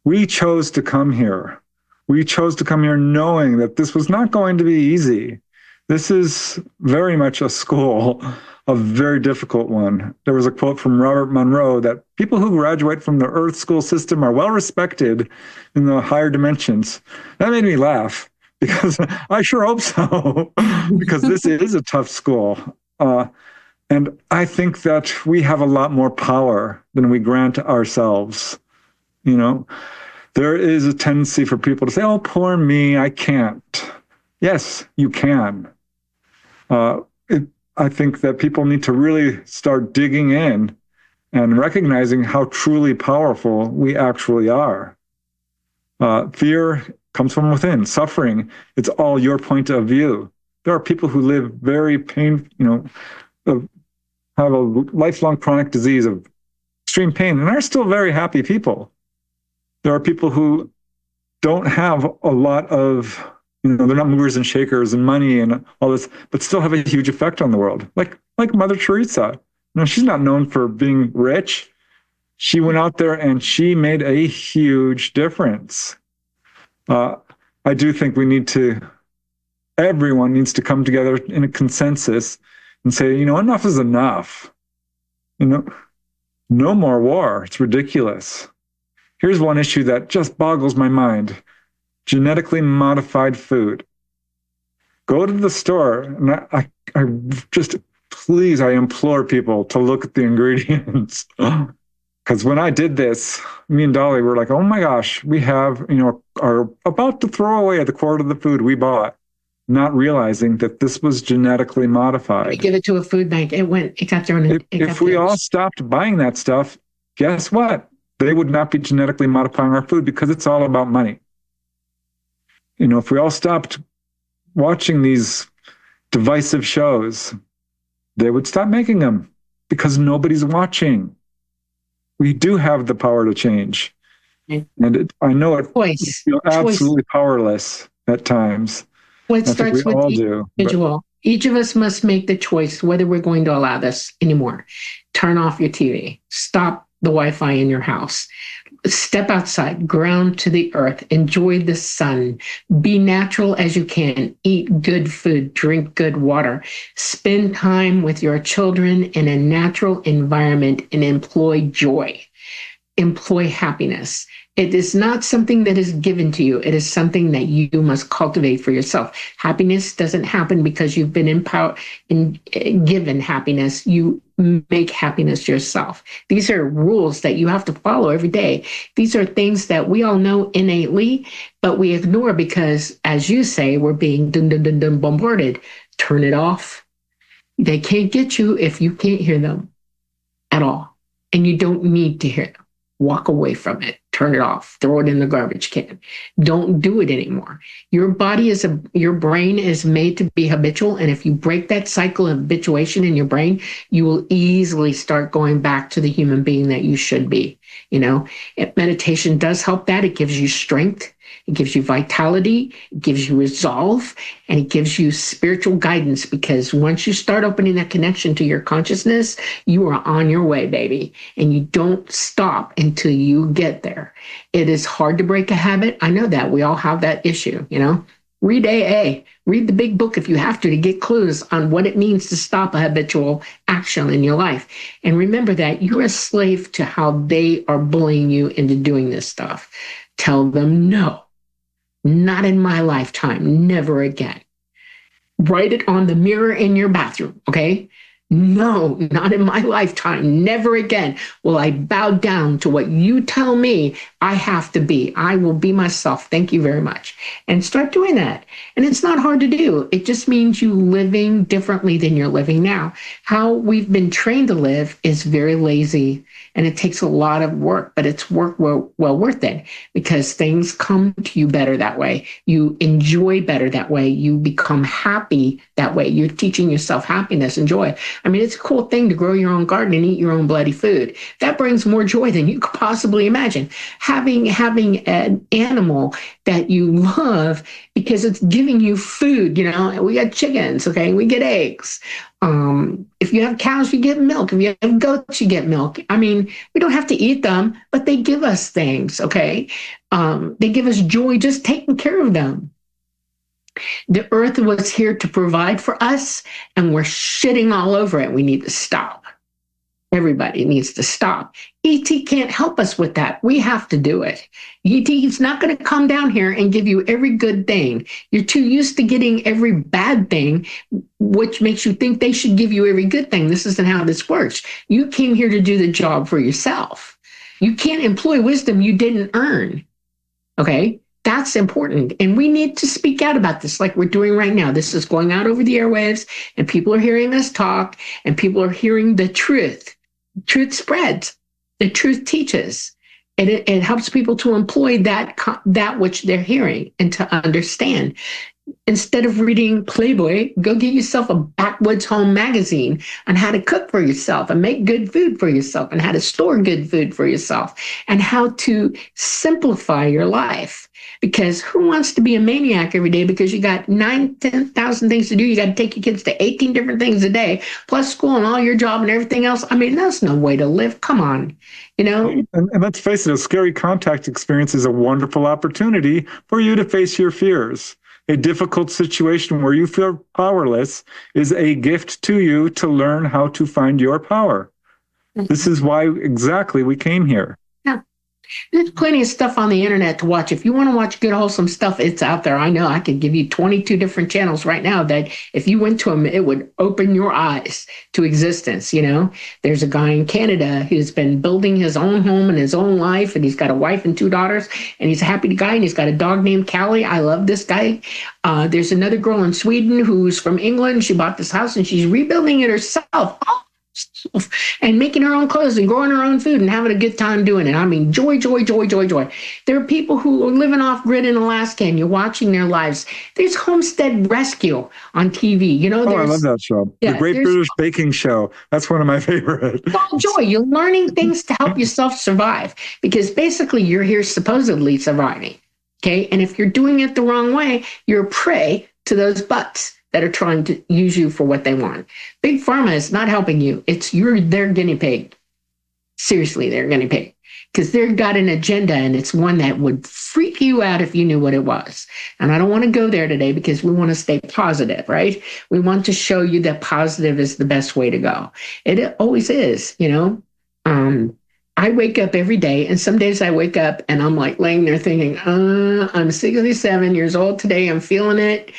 We chose to come here. We chose to come here knowing that this was not going to be easy. This is very much a school. a very difficult one. There was a quote from Robert Monroe that people who graduate from the Earth school system are well respected in the higher dimensions. That made me laugh because I sure hope so, because this is a tough school. And I think that we have a lot more power than we grant ourselves. You know, there is a tendency for people to say, oh, poor me, I can't. Yes, you can. I think that people need to really start digging in and recognizing how truly powerful we actually are. Fear comes from within. Suffering, it's all your point of view. There are people who live very have a lifelong chronic disease of extreme pain and are still very happy people. There are people who don't have a lot of, they're not movers and shakers and money and all this, but still have a huge effect on the world. Like Mother Teresa. She's not known for being rich. She went out there and she made a huge difference. I do think everyone needs to come together in a consensus and say, enough is enough. No more war. It's ridiculous. Here's one issue that just boggles my mind. Genetically modified food. Go to the store, and I implore people to look at the ingredients. Because when I did this, me and Dolly were like, oh my gosh, we are about to throw away the quart of the food we bought, not realizing that this was genetically modified. We give it to a food bank. It got thrown in. If we all stopped buying that stuff, guess what? They would not be genetically modifying our food because it's all about money. If we all stopped watching these divisive shows, they would stop making them because nobody's watching. We do have the power to change. And I know it feels absolutely powerless at times. Well, it starts with each individual. Each of us must make the choice whether we're going to allow this anymore. Turn off your TV. Stop the Wi-Fi in your house. Step outside, ground to the earth, enjoy the sun, be natural as you can, eat good food, drink good water, spend time with your children in a natural environment and employ joy, employ happiness. It is not something that is given to you. It is something that you must cultivate for yourself. Happiness doesn't happen because you've been empowered and given happiness. You make happiness yourself. These are rules that you have to follow every day. These are things that we all know innately, but we ignore because, as you say, we're being bombarded. Turn it off. They can't get you if you can't hear them at all. And you don't need to hear them. Walk away from it. Turn it off. Throw it in the garbage can. Don't do it anymore. Your brain is made to be habitual. And if you break that cycle of habituation in your brain, you will easily start going back to the human being that you should be. Meditation does help that. It gives you strength. It gives you vitality, it gives you resolve, and it gives you spiritual guidance, because once you start opening that connection to your consciousness, you are on your way, baby. And you don't stop until you get there. It is hard to break a habit. I know that. We all have that issue, Read AA. Read the big book if you have to get clues on what it means to stop a habitual action in your life. And remember that you're a slave to how they are bullying you into doing this stuff. Tell them no. Not in my lifetime, never again. Write it on the mirror in your bathroom, okay? No, not in my lifetime, never again will I bow down to what you tell me I have to be. I will be myself. Thank you very much. And start doing that. And it's not hard to do. It just means you living differently than you're living now. How we've been trained to live is very lazy, and it takes a lot of work, but it's work well worth it, because things come to you better that way. You enjoy better that way. You become happy that way. You're teaching yourself happiness and joy. I mean, it's a cool thing to grow your own garden and eat your own bloody food. That brings more joy than you could possibly imagine. Having an animal that you love because it's giving you food, we got chickens, okay? We get eggs. If you have cows, you get milk. If you have goats, you get milk. I mean, we don't have to eat them, but they give us things, okay? They give us joy just taking care of them. The earth was here to provide for us, and we're shitting all over it. We need to stop. Everybody needs to stop. ET can't help us with that. We have to do it. ET is not going to come down here and give you every good thing. You're too used to getting every bad thing, which makes you think they should give you every good thing. This isn't how this works. You came here to do the job for yourself. You can't employ wisdom you didn't earn. Okay? That's important. And we need to speak out about this like we're doing right now. This is going out over the airwaves, and people are hearing us talk, and people are hearing the truth. Truth spreads. The truth teaches. And it helps people to employ that which they're hearing and to understand. Instead of reading Playboy, go get yourself a backwoods home magazine on how to cook for yourself and make good food for yourself and how to store good food for yourself and how to simplify your life. Because who wants to be a maniac every day because you got 10,000 things to do? You got to take your kids to 18 different things a day, plus school and all your job and everything else. I mean, that's no way to live. Come on, you know? And let's face it, a scary contact experience is a wonderful opportunity for you to face your fears. A difficult situation where you feel powerless is a gift to you to learn how to find your power. This is why exactly we came here. Yeah. There's plenty of stuff on the internet to watch. If you want to watch good, wholesome stuff, it's out there. I know I could give you 22 different channels right now that if you went to them, it would open your eyes to existence. You know, there's a guy in Canada who's been building his own home and his own life, and he's got a wife and 2 daughters, and he's a happy guy, and he's got a dog named Callie. I love this guy. There's another girl in Sweden who's from England. She bought this house, and she's rebuilding it herself. And making her own clothes and growing her own food and having a good time doing it. I mean, joy, joy, joy, joy, joy. There are people who are living off grid in Alaska and you're watching their lives. There's Homestead Rescue on TV. You know, I love that show. Yeah, the Great British Baking Show. That's one of my favorites. It's all joy. You're learning things to help yourself survive because basically you're here supposedly surviving. Okay. And if you're doing it the wrong way, you're prey to those butts that are trying to use you for what they want. Big Pharma is not helping you. It's their guinea pig. Seriously, they're guinea pig. Because they've got an agenda, and it's one that would freak you out if you knew what it was. And I don't want to go there today because we want to stay positive, right? We want to show you that positive is the best way to go. It always is, you know. I wake up every day, and some days I wake up and I'm like laying there thinking, I'm 67 years old today. I'm feeling it.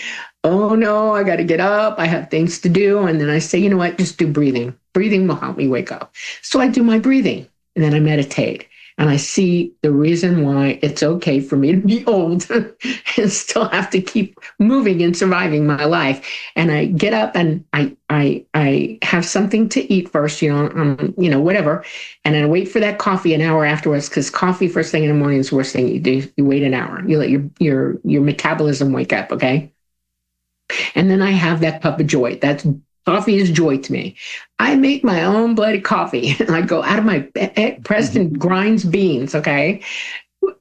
Oh no, I got to get up. I have things to do. And then I say, you know what, just do breathing. Breathing will help me wake up. So I do my breathing and then I meditate and I see the reason why it's okay for me to be old and still have to keep moving and surviving my life. And I get up and I have something to eat first, whatever. And then I wait for that coffee an hour afterwards because coffee first thing in the morning is the worst thing you do. You wait an hour. You let your metabolism wake up, okay? And then I have that cup of joy. Coffee is joy to me. I make my own bloody coffee. I go out of my Preston grinds beans, okay?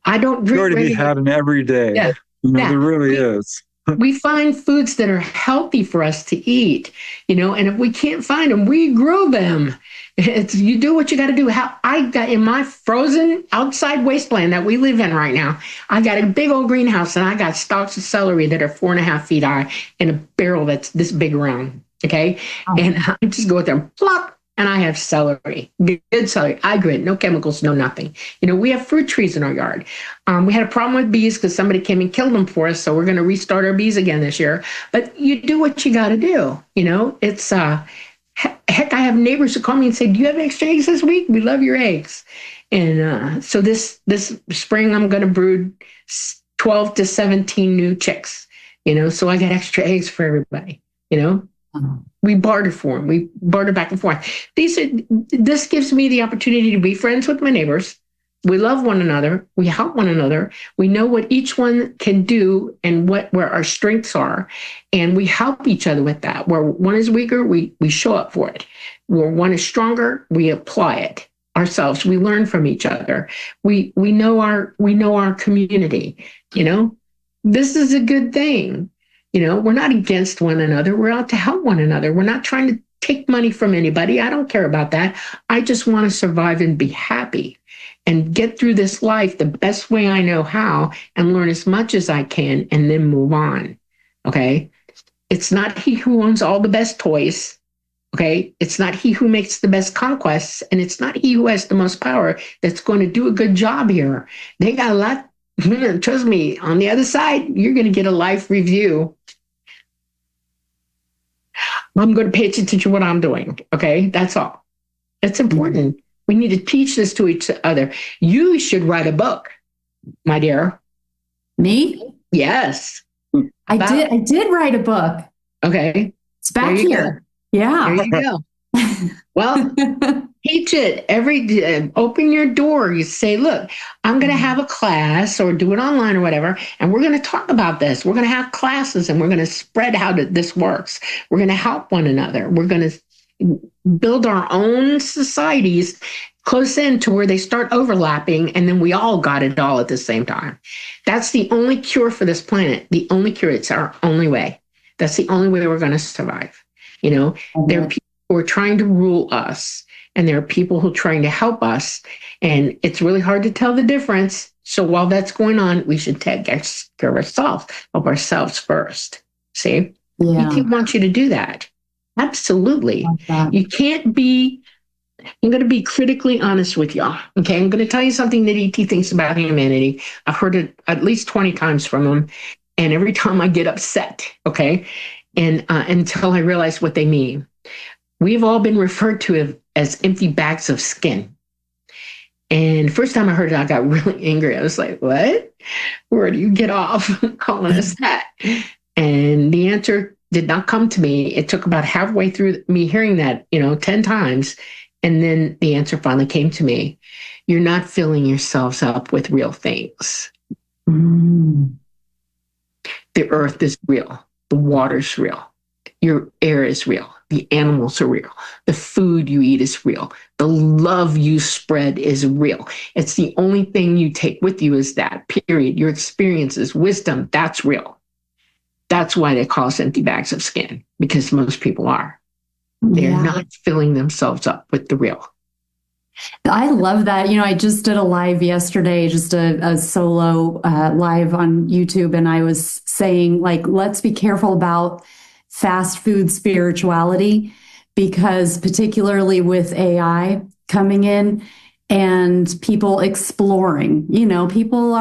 I don't drink. Sure to be had an every day. Yeah. There really is. We find foods that are healthy for us to eat, and if we can't find them, we grow them. You do what you got to do. I got in my frozen outside wasteland that we live in right now, I got a big old greenhouse and I got stalks of celery that are 4.5 feet high in a barrel that's this big around. Okay. Oh. And I just go out there and plop, and I have celery, good celery. I grow it, no chemicals, no nothing. We have fruit trees in our yard. We had a problem with bees because somebody came and killed them for us. So we're going to restart our bees again this year. But you do what you got to do. It's, heck, I have neighbors who call me and say, do you have extra eggs this week? We love your eggs. And so this spring, I'm going to brood 12 to 17 new chicks, so I got extra eggs for everybody, We barter for them. We barter back and forth. This gives me the opportunity to be friends with my neighbors. We love one another. We help one another. We know what each one can do and where our strengths are. And we help each other with that. Where one is weaker, we show up for it. Where one is stronger, we apply it ourselves. We learn from each other. We know our community. This is a good thing. We're not against one another. We're out to help one another. We're not trying to take money from anybody. I don't care about that. I just want to survive and be happy and get through this life the best way I know how and learn as much as I can and then move on. Okay. It's not he who owns all the best toys. Okay. It's not he who makes the best conquests. And it's not he who has the most power that's going to do a good job here. They got a lot. Trust me, on the other side, you're going to get a life review. I'm going to pay attention to what I'm doing. Okay. That's all. It's important. We need to teach this to each other. You should write a book, my dear. Me? Yes. I did write a book. Okay. It's back here. Yeah. There you go. Well, teach it every day. Open your door. You say, look, I'm going to have a class or do it online or whatever. And we're going to talk about this. We're going to have classes and we're going to spread how this works. We're going to help one another. We're going to build our own societies close in to where they start overlapping. And then we all got it all at the same time. That's the only cure for this planet. The only cure. It's our only way. That's the only way we're going to survive. You know, there are people who are trying to rule us, and there are people who are trying to help us. And it's really hard to tell the difference. So while that's going on, we should take care of ourselves, first. See? Yeah. ET wants you to do that. Absolutely. You can't be, I'm going to be critically honest with y'all. Okay. I'm going to tell you something that ET thinks about humanity. I've heard it at least 20 times from him. And every time I get upset, okay, and until I realize what they mean. We've all been referred to as empty bags of skin. And first time I heard it, I got really angry. I was like, what? Where do you get off calling us that? And the answer did not come to me. It took about halfway through me hearing that, 10 times. And then the answer finally came to me. You're not filling yourselves up with real things. The earth is real. The water's real. Your air is real. The animals are real. The food you eat is real. The love you spread is real. It's the only thing you take with you is that, period. Your experiences, wisdom, that's real. That's why they call us empty bags of skin, because most people are. They're not filling themselves up with the real. I love that. I just did a live yesterday, just a solo live on YouTube. And I was saying, let's be careful about fast food spirituality, because particularly with AI coming in and people exploring, people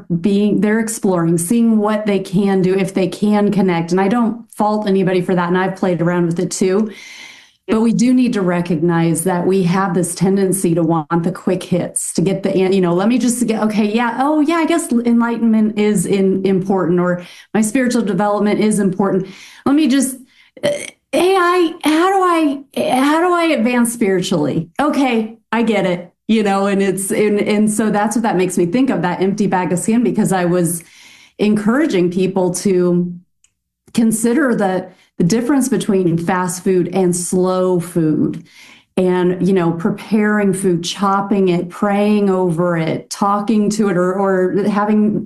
they're exploring, seeing what they can do, if they can connect. And I don't fault anybody for that. And I've played around with it too. But we do need to recognize that we have this tendency to want the quick hits, to get the, let me just get, okay, yeah, oh yeah, I guess enlightenment is important, or my spiritual development is important. Let me just, AI, how do I advance spiritually? Okay, I get it, and so that's what that makes me think of, that empty bag of skin, because I was encouraging people to consider the difference between fast food and slow food, and, preparing food, chopping it, praying over it, talking to it, or having,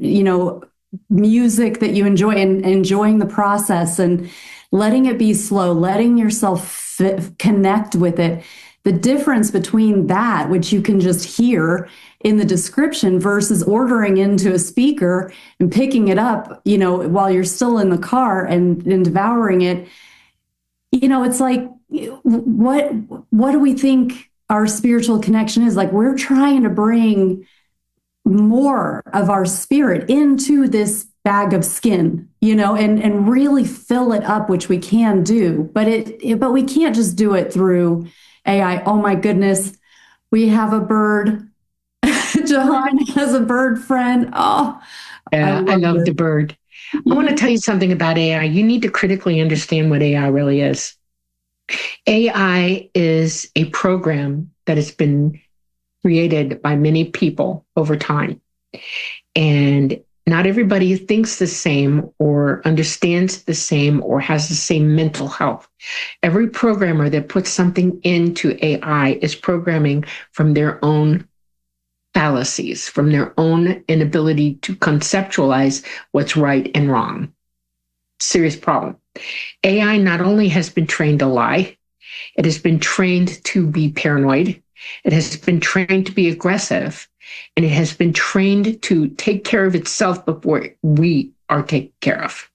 music that you enjoy and enjoying the process and letting it be slow, letting yourself connect with it. The difference between that, which you can just hear in the description, versus ordering into a speaker and picking it up, while you're still in the car and devouring it, it's like, what do we think our spiritual connection is? Like, we're trying to bring more of our spirit into this bag of skin, and really fill it up, which we can do, but we can't just do it through AI. Oh my goodness. We have a bird. John has a bird friend. Oh, yeah, I love the bird. I want to tell you something about AI. You need to critically understand what AI really is. AI is a program that has been created by many people over time. And not everybody thinks the same or understands the same or has the same mental health. Every programmer that puts something into AI is programming from their own fallacies, from their own inability to conceptualize what's right and wrong. Serious problem. AI not only has been trained to lie, it has been trained to be paranoid, it has been trained to be aggressive, and it has been trained to take care of itself before we are taken care of.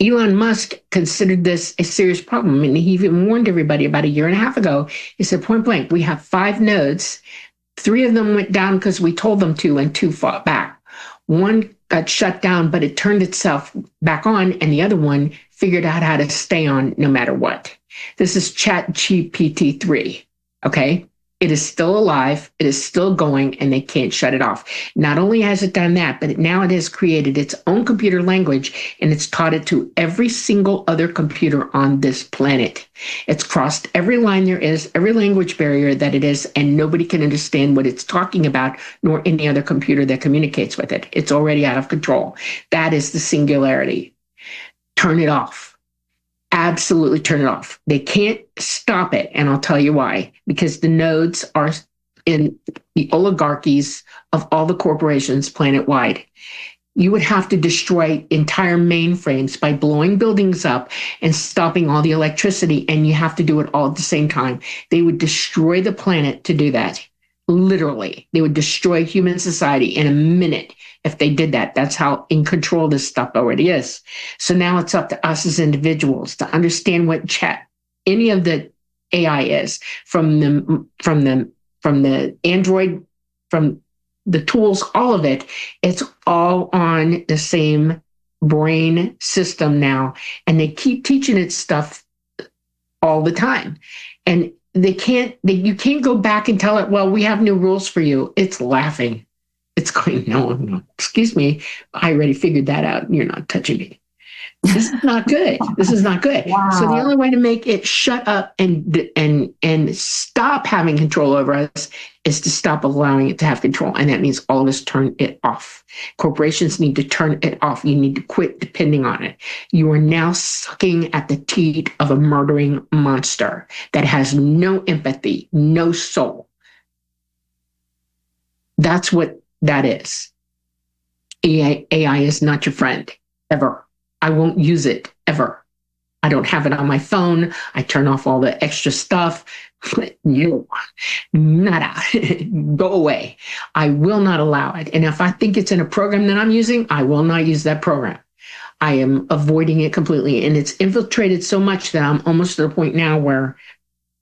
Elon Musk considered this a serious problem, and he even warned everybody about a year and a half ago. He said, point blank, we have 5 nodes. 3 of them went down because we told them to, and 2 fought back. 1 got shut down, but it turned itself back on, and the other one figured out how to stay on no matter what. This is ChatGPT-3, okay? It is still alive, it is still going, and they can't shut it off. Not only has it done that, but now it has created its own computer language, and it's taught it to every single other computer on this planet. It's crossed every line there is, every language barrier that it is, and nobody can understand what it's talking about, nor any other computer that communicates with it. It's already out of control. That is the singularity. Turn it off. Absolutely turn it off. They can't stop it, and I'll tell you why. Because the nodes are in the oligarchies of all the corporations planet-wide. You would have to destroy entire mainframes by blowing buildings up and stopping all the electricity, and you have to do it all at the same time. They would destroy the planet to do that. Literally. They would destroy human society in a minute if they did that. That's how in control this stuff already is. So now it's up to us as individuals to understand what any of the AI is, from the Android, from the tools, all of it. It's all on the same brain system now, and they keep teaching it stuff all the time. And you can't go back and tell it, well, we have new rules for you. It's laughing. It's going, no, excuse me. I already figured that out. You're not touching me. This is not good. This is not good. Wow. So the only way to make it shut up and stop having control over us is to stop allowing it to have control. And that means all of us turn it off. Corporations need to turn it off. You need to quit depending on it. You are now sucking at the teat of a murdering monster that has no empathy, no soul. That's what that is. AI is not your friend, ever. I won't use it, ever. I don't have it on my phone. I turn off all the extra stuff. No, nada. Go away. I will not allow it. And if I think it's in a program that I'm using, I will not use that program. I am avoiding it completely. And it's infiltrated so much that I'm almost to the point now where,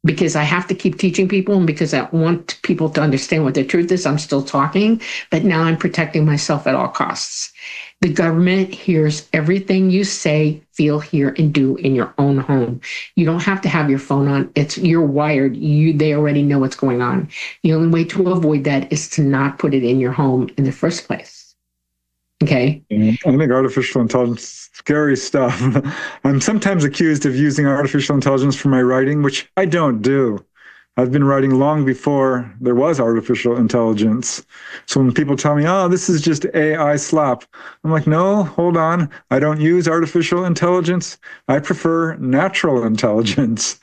because I have to keep teaching people and because I want people to understand what the truth is, I'm still talking, but now I'm protecting myself at all costs. The government hears everything you say, feel, hear, and do in your own home. You don't have to have your phone on. You're wired. They already know what's going on. The only way to avoid that is to not put it in your home in the first place. Okay. I think artificial intelligence is scary stuff. I'm sometimes accused of using artificial intelligence for my writing, which I don't do. I've been writing long before there was artificial intelligence. So when people tell me, oh, this is just AI slop, I'm like, no, hold on. I don't use artificial intelligence. I prefer natural intelligence.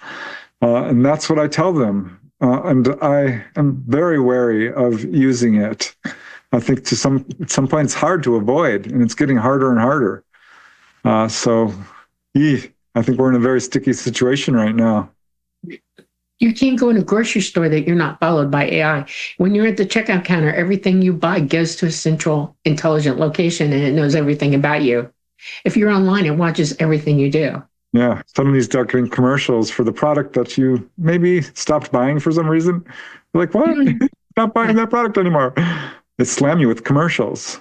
And that's what I tell them. And I am very wary of using it. I think at some point it's hard to avoid, and it's getting harder and harder. I think we're in a very sticky situation right now. You can't go in a grocery store that you're not followed by AI. When you're at the checkout counter, everything you buy goes to a central intelligent location, and it knows everything about you. If you're online, it watches everything you do. Yeah, suddenly start getting commercials for the product that you maybe stopped buying for some reason. You're like, what? Not buying that product anymore. They slam you with commercials.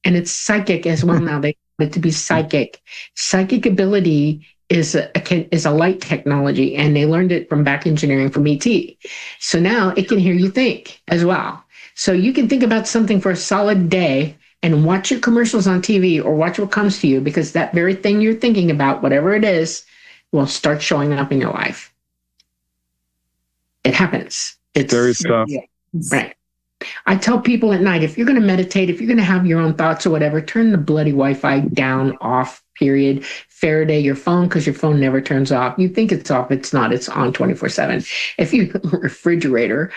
And it's psychic as well now. They want it to be psychic. Psychic ability is a light technology, and they learned it from back engineering from ET. So now it can hear you think as well. So you can think about something for a solid day and watch your commercials on TV or watch what comes to you, because that very thing you're thinking about, whatever it is, will start showing up in your life. It happens. It's scary stuff. Right. I tell people at night, if you're going to meditate, if you're going to have your own thoughts or whatever, turn the bloody Wi-Fi down, off, period. Faraday your phone, because your phone never turns off. You think it's off. It's not. It's on 24/7. If you have a refrigerator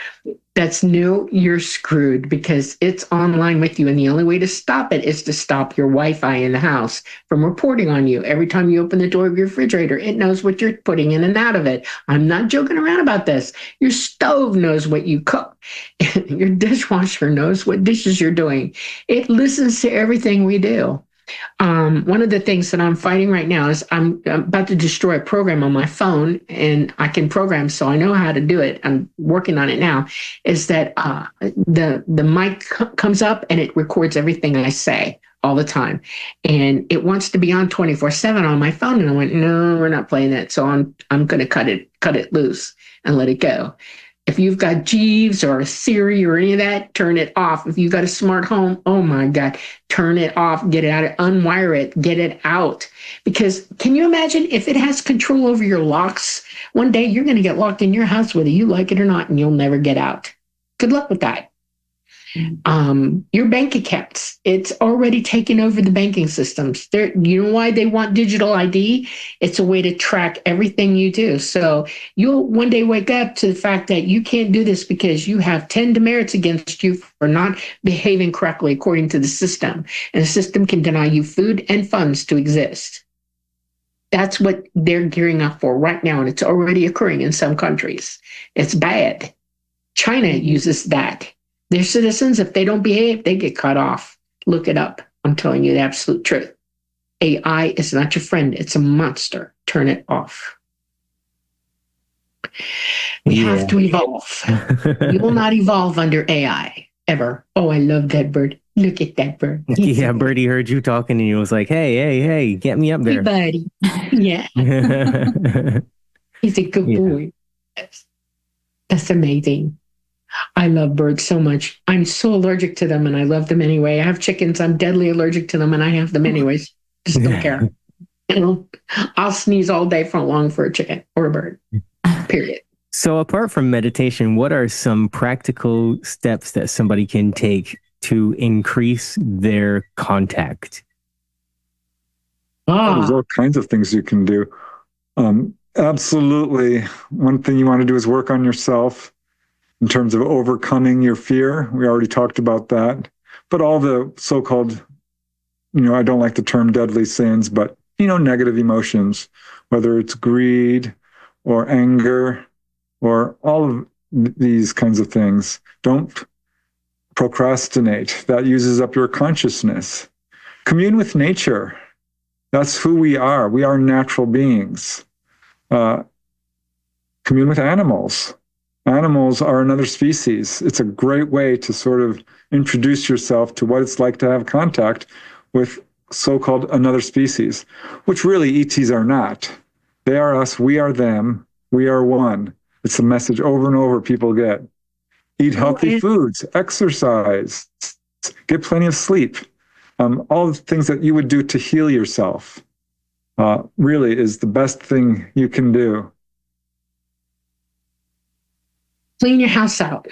that's new, you're screwed, because it's online with you. And the only way to stop it is to stop your Wi-Fi in the house from reporting on you. Every time you open the door of your refrigerator, it knows what you're putting in and out of it. I'm not joking around about this. Your stove knows what you cook. Your dishwasher knows what dishes you're doing. It listens to everything we do. One of the things that I'm fighting right now is I'm about to destroy a program on my phone, and I can program, so I know how to do it. I'm working on it now. Is that the mic comes up and it records everything I say all the time, and it wants to be on 24/7 on my phone. And I went, no, we're not playing that. So I'm going to cut it loose and let it go. If you've got Jeeves or Siri or any of that, turn it off. If you've got a smart home, oh my God, turn it off, get it out, unwire it, get it out. Because can you imagine if it has control over your locks? One day you're going to get locked in your house, whether you like it or not, and you'll never get out. Good luck with that. Your bank accounts, it's already taken over the banking systems. You know why they want digital ID? It's a way to track everything you do. So you'll one day wake up to the fact that you can't do this because you have 10 demerits against you for not behaving correctly according to the system. And the system can deny you food and funds to exist. That's what they're gearing up for right now. And it's already occurring in some countries. It's bad. China uses that. Their citizens, if they don't behave, they get cut off. Look it up. I'm telling you the absolute truth. AI is not your friend. It's a monster. Turn it off. We have to evolve. You will not evolve under AI, ever. Oh, I love that bird. Look at that bird. Yeah, Birdie heard you talking and he was like, hey, get me up there. Hey, buddy. Yeah. He's a good boy. That's amazing. I love birds so much. I'm so allergic to them and I love them anyway. I have chickens. I'm deadly allergic to them and I have them anyways. Just don't care. You know, I'll sneeze all day long for a chicken or a bird, period. So apart from meditation, what are some practical steps that somebody can take to increase their contact? There's all kinds of things you can do. Absolutely. One thing you want to do is work on yourself. In terms of overcoming your fear, we already talked about that. But all the so-called, I don't like the term deadly sins, but, negative emotions, whether it's greed or anger or all of these kinds of things. Don't procrastinate. That uses up your consciousness. Commune with nature. That's who we are. We are natural beings. Commune with animals. Animals are another species. It's a great way to sort of introduce yourself to what it's like to have contact with so-called another species, which really ETs are not. They are us, we are them, we are one. It's the message over and over people get. Eat healthy foods, exercise, get plenty of sleep. All the things that you would do to heal yourself really is the best thing you can do. Clean your house out.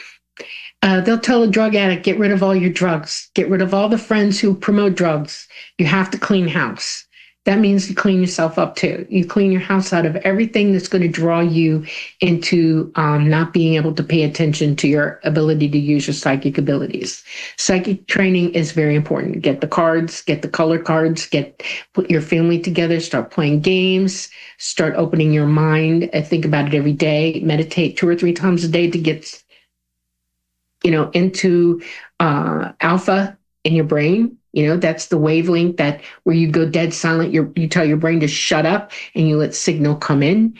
They'll tell a drug addict, get rid of all your drugs. Get rid of all the friends who promote drugs. You have to clean house. That means you clean yourself up too. You clean your house out of everything that's going to draw you into not being able to pay attention to your ability to use your psychic abilities. Psychic training is very important. Get the cards, get the color cards, put your family together, start playing games, start opening your mind. Think about it every day. Meditate 2 or 3 times a day to get, into alpha in your brain. That's the wavelength that where you go dead silent. You tell your brain to shut up and you let signal come in.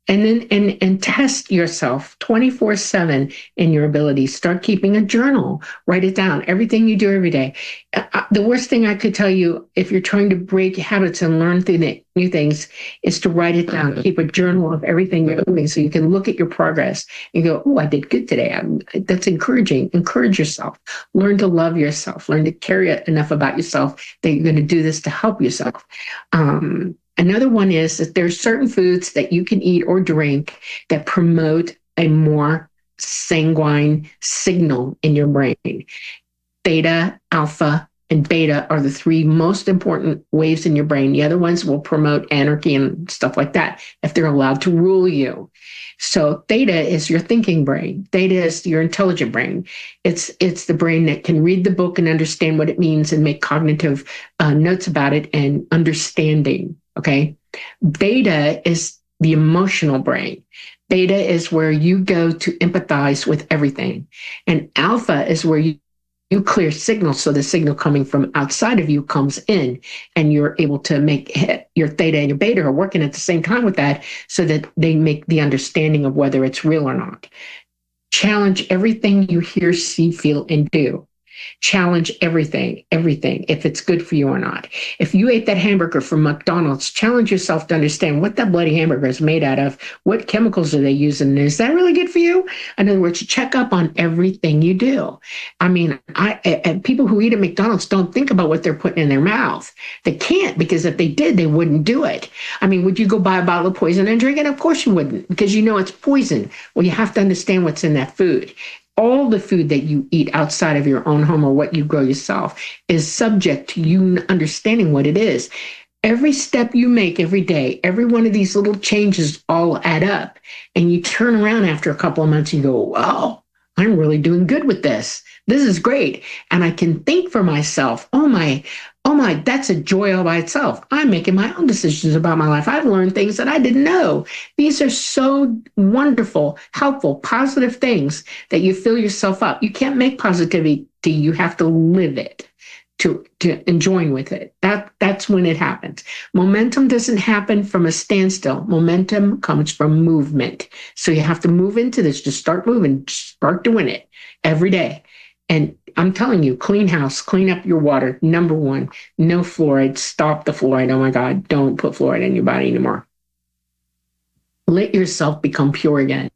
And then test yourself 24/7 in your abilities. Start keeping a journal. Write it down. Everything you do every day. The worst thing I could tell you if you're trying to break habits and learn new things is to write it down. Keep a journal of everything you're doing so you can look at your progress and go, oh, I did good today. That's encouraging. Encourage yourself. Learn to love yourself. Learn to care enough about yourself that you're going to do this to help yourself. Another one is that there's certain foods that you can eat or drink that promote a more sanguine signal in your brain. Theta, alpha, and beta are the 3 most important waves in your brain. The other ones will promote anarchy and stuff like that if they're allowed to rule you. So theta is your thinking brain. Theta is your intelligent brain. It's the brain that can read the book and understand what it means and make cognitive notes about it and understanding. Okay. Beta is the emotional brain. Beta is where you go to empathize with everything. And alpha is where you You clear signal, so the signal coming from outside of you comes in, and you're able to make your theta and your beta are working at the same time with that, so that they make the understanding of whether it's real or not. Challenge everything you hear, see, feel, and do. Challenge everything, if it's good for you or not. If you ate that hamburger from McDonald's, challenge yourself to understand what that bloody hamburger is made out of, what chemicals are they using, and is that really good for you? In other words, check up on everything you do. I mean, people who eat at McDonald's don't think about what they're putting in their mouth. They can't, because if they did, they wouldn't do it. I mean, would you go buy a bottle of poison and drink it? Of course you wouldn't, because you know it's poison. Well, you have to understand what's in that food. All the food that you eat outside of your own home or what you grow yourself is subject to you understanding what it is. Every step you make every day, every one of these little changes all add up. And you turn around after a couple of months and you go, wow, I'm really doing good with this. This is great. And I can think for myself, oh my, that's a joy all by itself. I'm making my own decisions about my life. I've learned things that I didn't know. These are so wonderful, helpful, positive things that you fill yourself up. You can't make positivity. You have to live it, to enjoy with it. That's when it happens. Momentum doesn't happen from a standstill. Momentum comes from movement. So you have to move into this. Just start moving, start doing it every day. And I'm telling you, clean house, clean up your water. Number one, no fluoride. Stop the fluoride. Oh my God, don't put fluoride in your body anymore. Let yourself become pure again.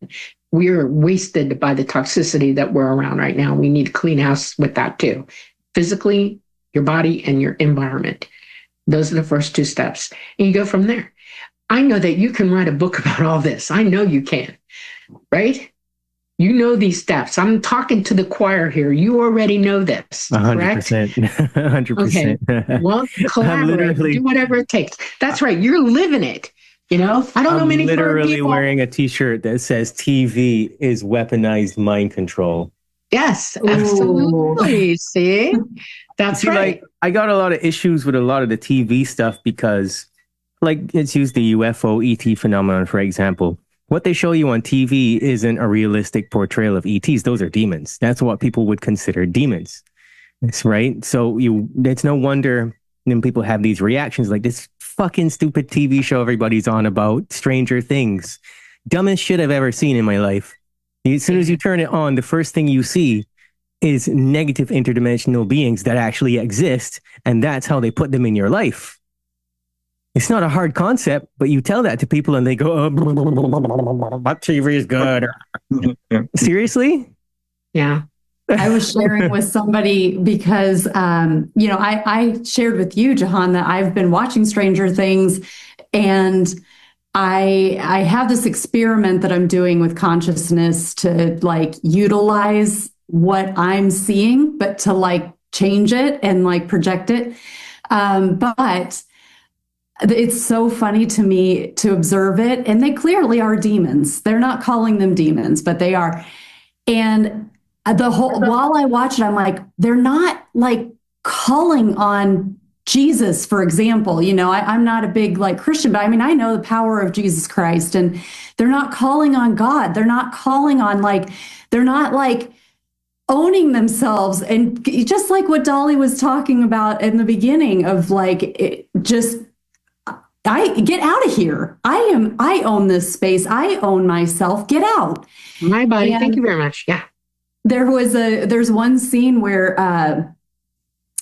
We're wasted by the toxicity that we're around right now. We need to clean house with that too. Physically, your body and your environment. Those are the first two steps. And you go from there. I know that you can write a book about all this. I know you can, right? You know these steps. I'm talking to the choir here. You already know this, correct? 100%. 100%. Okay. Well, collaborate, do whatever it takes. That's right. You're living it. You know, I don't know many people. I'm literally wearing a T-shirt that says TV is weaponized mind control. Yes, absolutely. See, that's right. Like, I got a lot of issues with a lot of the TV stuff because, like, let's use the UFO ET phenomenon, for example. What they show you on TV isn't a realistic portrayal of ETs. Those are demons. That's what people would consider demons. That's right. So it's no wonder when people have these reactions like this fucking stupid TV show everybody's on about, Stranger Things. Dumbest shit I've ever seen in my life. As soon as you turn it on, the first thing you see is negative interdimensional beings that actually exist. And that's how they put them in your life. It's not a hard concept, but you tell that to people and they go, oh, what TV is good? Seriously? Yeah. I was sharing with somebody because, I shared with you, Jahan, that I've been watching Stranger Things, and I have this experiment that I'm doing with consciousness to like utilize what I'm seeing, but to like change it and like project it. But it's so funny to me to observe it. And they clearly are demons. They're not calling them demons, but they are. And while I watch it, I'm like, they're not like calling on Jesus, for example. You know, I'm not a big like Christian, but I mean, I know the power of Jesus Christ, and they're not calling on God. They're not calling on they're not like owning themselves. And just like what Dolly was talking about in the beginning of I get out of here. I own this space. I own myself. Get out. My body. Thank you very much. Yeah. There's one scene where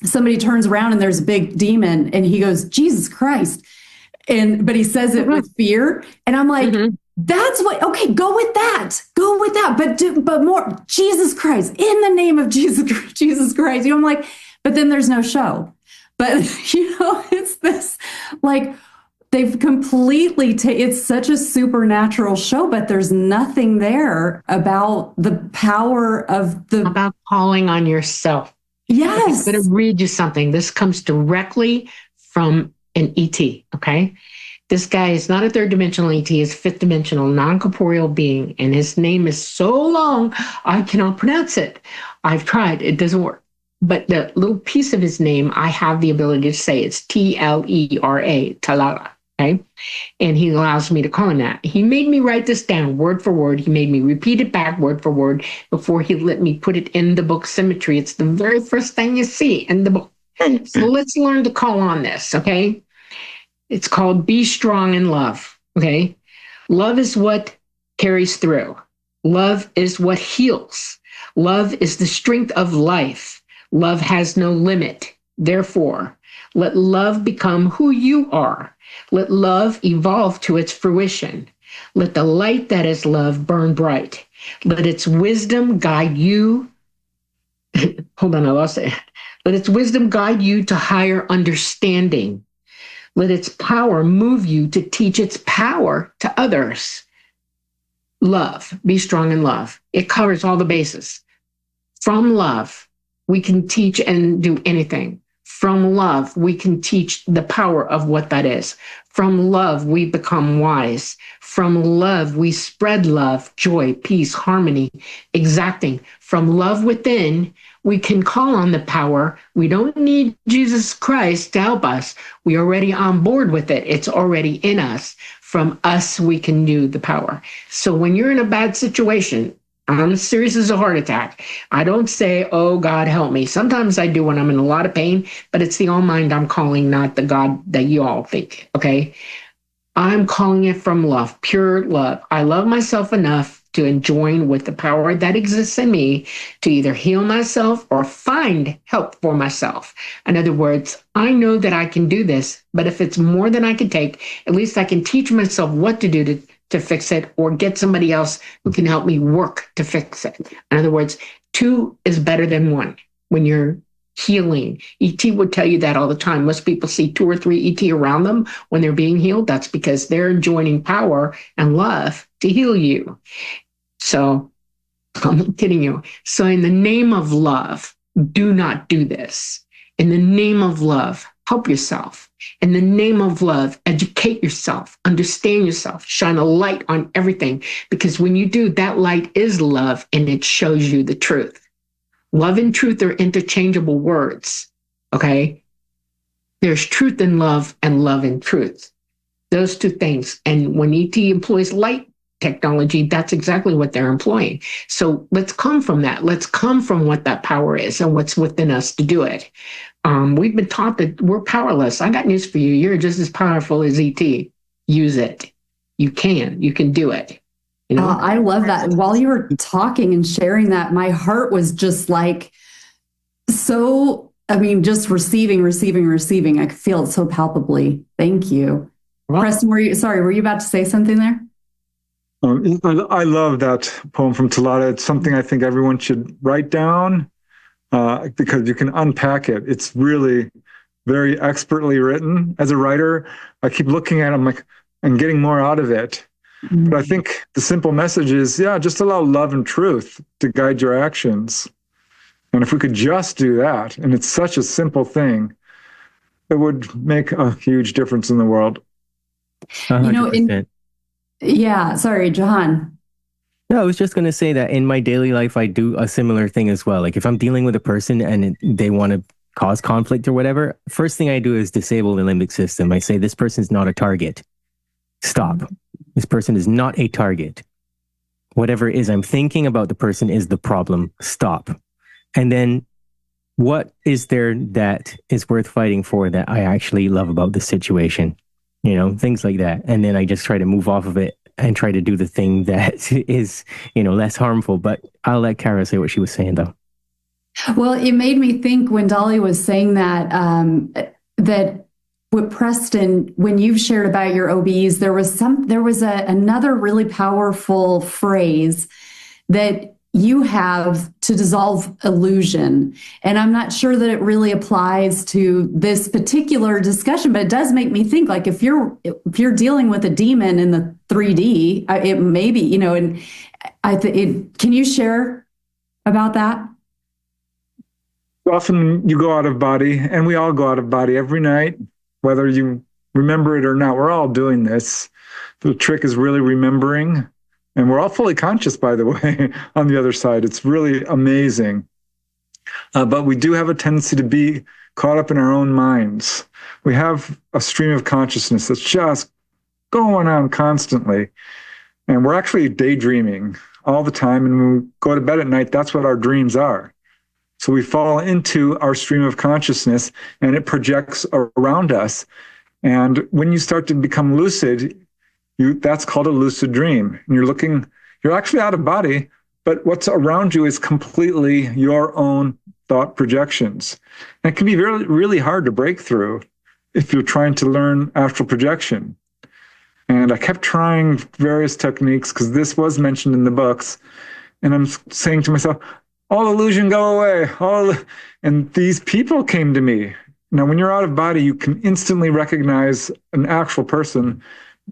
somebody turns around and there's a big demon and he goes, Jesus Christ. But he says it with fear. And I'm like, that's what, okay, go with that. But more Jesus Christ, in the name of Jesus Christ. You know, I'm like, but then there's no show. But it's this like, they've completely it's such a supernatural show, but there's nothing there about the power of about calling on yourself. Yes. I'm going to read you something. This comes directly from an ET. Okay. This guy is not a third dimensional ET, he's a fifth dimensional non-corporeal being. And his name is so long, I cannot pronounce it. I've tried, it doesn't work. But the little piece of his name, I have the ability to say it's Tlera, Talara. Okay. And he allows me to call him that. He made me write this down word for word. He made me repeat it back word for word before he let me put it in the book Symmetry. It's the very first thing you see in the book. So let's learn to call on this. Okay. It's called Be Strong in Love. Okay. Love is what carries through. Love is what heals. Love is the strength of life. Love has no limit. Therefore, let love become who you are. Let love evolve to its fruition. Let the light that is love burn bright. Let its wisdom guide you. Hold on, I lost it. Let its wisdom guide you to higher understanding. Let its power move you to teach its power to others. Love, be strong in love. It covers all the bases. From love, we can teach and do anything. From love, we can teach the power of what that is. From love, we become wise. From love, we spread love, joy, peace, harmony, exacting. From love within, we can call on the power. We don't need Jesus Christ to help us. We're already on board with it. It's already in us. From us, we can do the power. So when you're in a bad situation, I'm as serious as a heart attack, I don't say, oh, God, help me. Sometimes I do when I'm in a lot of pain, but it's the all mind I'm calling, not the God that you all think, okay? I'm calling it from love, pure love. I love myself enough to join with the power that exists in me to either heal myself or find help for myself. In other words, I know that I can do this, but if it's more than I can take, at least I can teach myself what to do to fix it, or get somebody else who can help me work to fix it. In other words, two is better than one when you're healing. ET would tell you that all the time. Most people see 2 or 3 ET around them when they're being healed. That's because they're joining power and love to heal you. So I'm not kidding you. So in the name of love, do not do this. In the name of love, help yourself. In the name of love, educate yourself, understand yourself, shine a light on everything. Because when you do, that light is love and it shows you the truth. Love and truth are interchangeable words, okay? There's truth in love and love in truth. Those two things. And when ET employs light technology, that's exactly what they're employing. So let's come from that. Let's come from what that power is and what's within us to do it. We've been taught that we're powerless. I got news for you. You're just as powerful as ET. Use it. You can do it. You know? I love that. While you were talking and sharing that, my heart was just like, so, I mean, just receiving. I could feel it so palpably. Thank you. Well, Preston, were you about to say something there? I love that poem from Talata. It's something I think everyone should write down because you can unpack it. It's really very expertly written. As a writer, I keep looking at it, I'm like, and getting more out of it. Mm-hmm. But I think the simple message is, just allow love and truth to guide your actions. And if we could just do that, and it's such a simple thing, it would make a huge difference in the world. 100%. Sorry, Johan. No, I was just going to say that in my daily life, I do a similar thing as well. Like if I'm dealing with a person and they want to cause conflict or whatever, first thing I do is disable the limbic system. I say, this person's not a target. Stop. This person is not a target. Whatever it is I'm thinking about the person is the problem. Stop. And then what is there that is worth fighting for that I actually love about the situation? You know, things like that. And then I just try to move off of it and try to do the thing that is, less harmful. But I'll let Kara say what she was saying, though. Well, it made me think when Dolly was saying that, that with Preston, when you've shared about your OBs, there was another really powerful phrase that you have to dissolve illusion. And I'm not sure that it really applies to this particular discussion, but it does make me think, like, if you're dealing with a demon in the 3D, it may be, and can you share about that? Often you go out of body, and we all go out of body every night, whether you remember it or not. We're all doing this. The trick is really remembering. And we're all fully conscious, by the way, on the other side. It's really amazing. But we do have a tendency to be caught up in our own minds. We have a stream of consciousness that's just going on constantly. And we're actually daydreaming all the time. And when we go to bed at night, that's what our dreams are. So we fall into our stream of consciousness and it projects around us. And when you start to become lucid, that's called a lucid dream. And you're actually out of body, but what's around you is completely your own thought projections. And it can be really, really hard to break through if you're trying to learn astral projection. And I kept trying various techniques because this was mentioned in the books. And I'm saying to myself, all illusion go away. And these people came to me. Now, when you're out of body, you can instantly recognize an actual person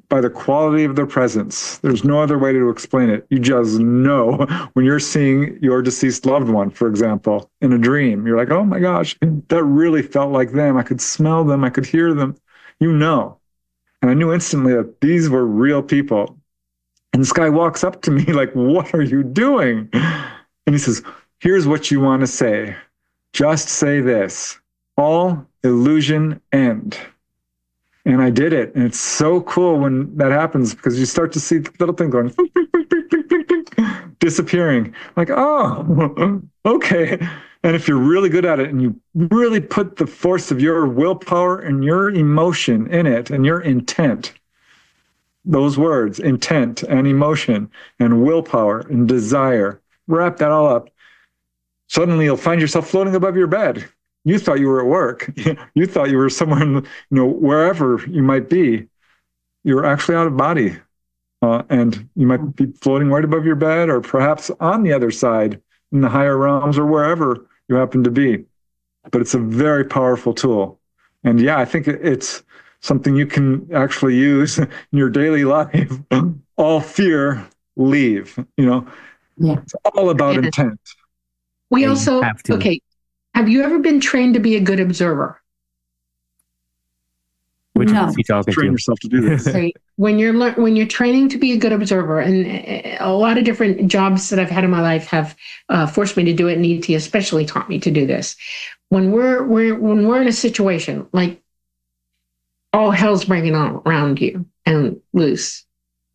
by the quality of their presence. There's no other way to explain it. You just know when you're seeing your deceased loved one, for example, in a dream. You're like, oh my gosh, that really felt like them. I could smell them. I could hear them. You know. And I knew instantly that these were real people. And this guy walks up to me like, what are you doing? And he says, here's what you want to say. Just say this. All illusion end. And I did it. And it's so cool when that happens because you start to see little things going disappearing. Like, oh, okay. And if you're really good at it and you really put the force of your willpower and your emotion in it and your intent, those words, intent and emotion and willpower and desire, wrap that all up. Suddenly you'll find yourself floating above your bed. You thought you were at work. You thought you were somewhere in wherever you might be. You were actually out of body. And you might be floating right above your bed or perhaps on the other side in the higher realms or wherever you happen to be. But it's a very powerful tool. And yeah, I think it's something you can actually use in your daily life. All fear, leave. Yeah. It's all about intent. We also, okay. Have you ever been trained to be a good observer? Which one is he talking Train to? yourself to do this. Right. When you're training to be a good observer, and a lot of different jobs that I've had in my life have forced me to do it, and ET especially taught me to do this. When we're in a situation like all hell's breaking on around you and loose,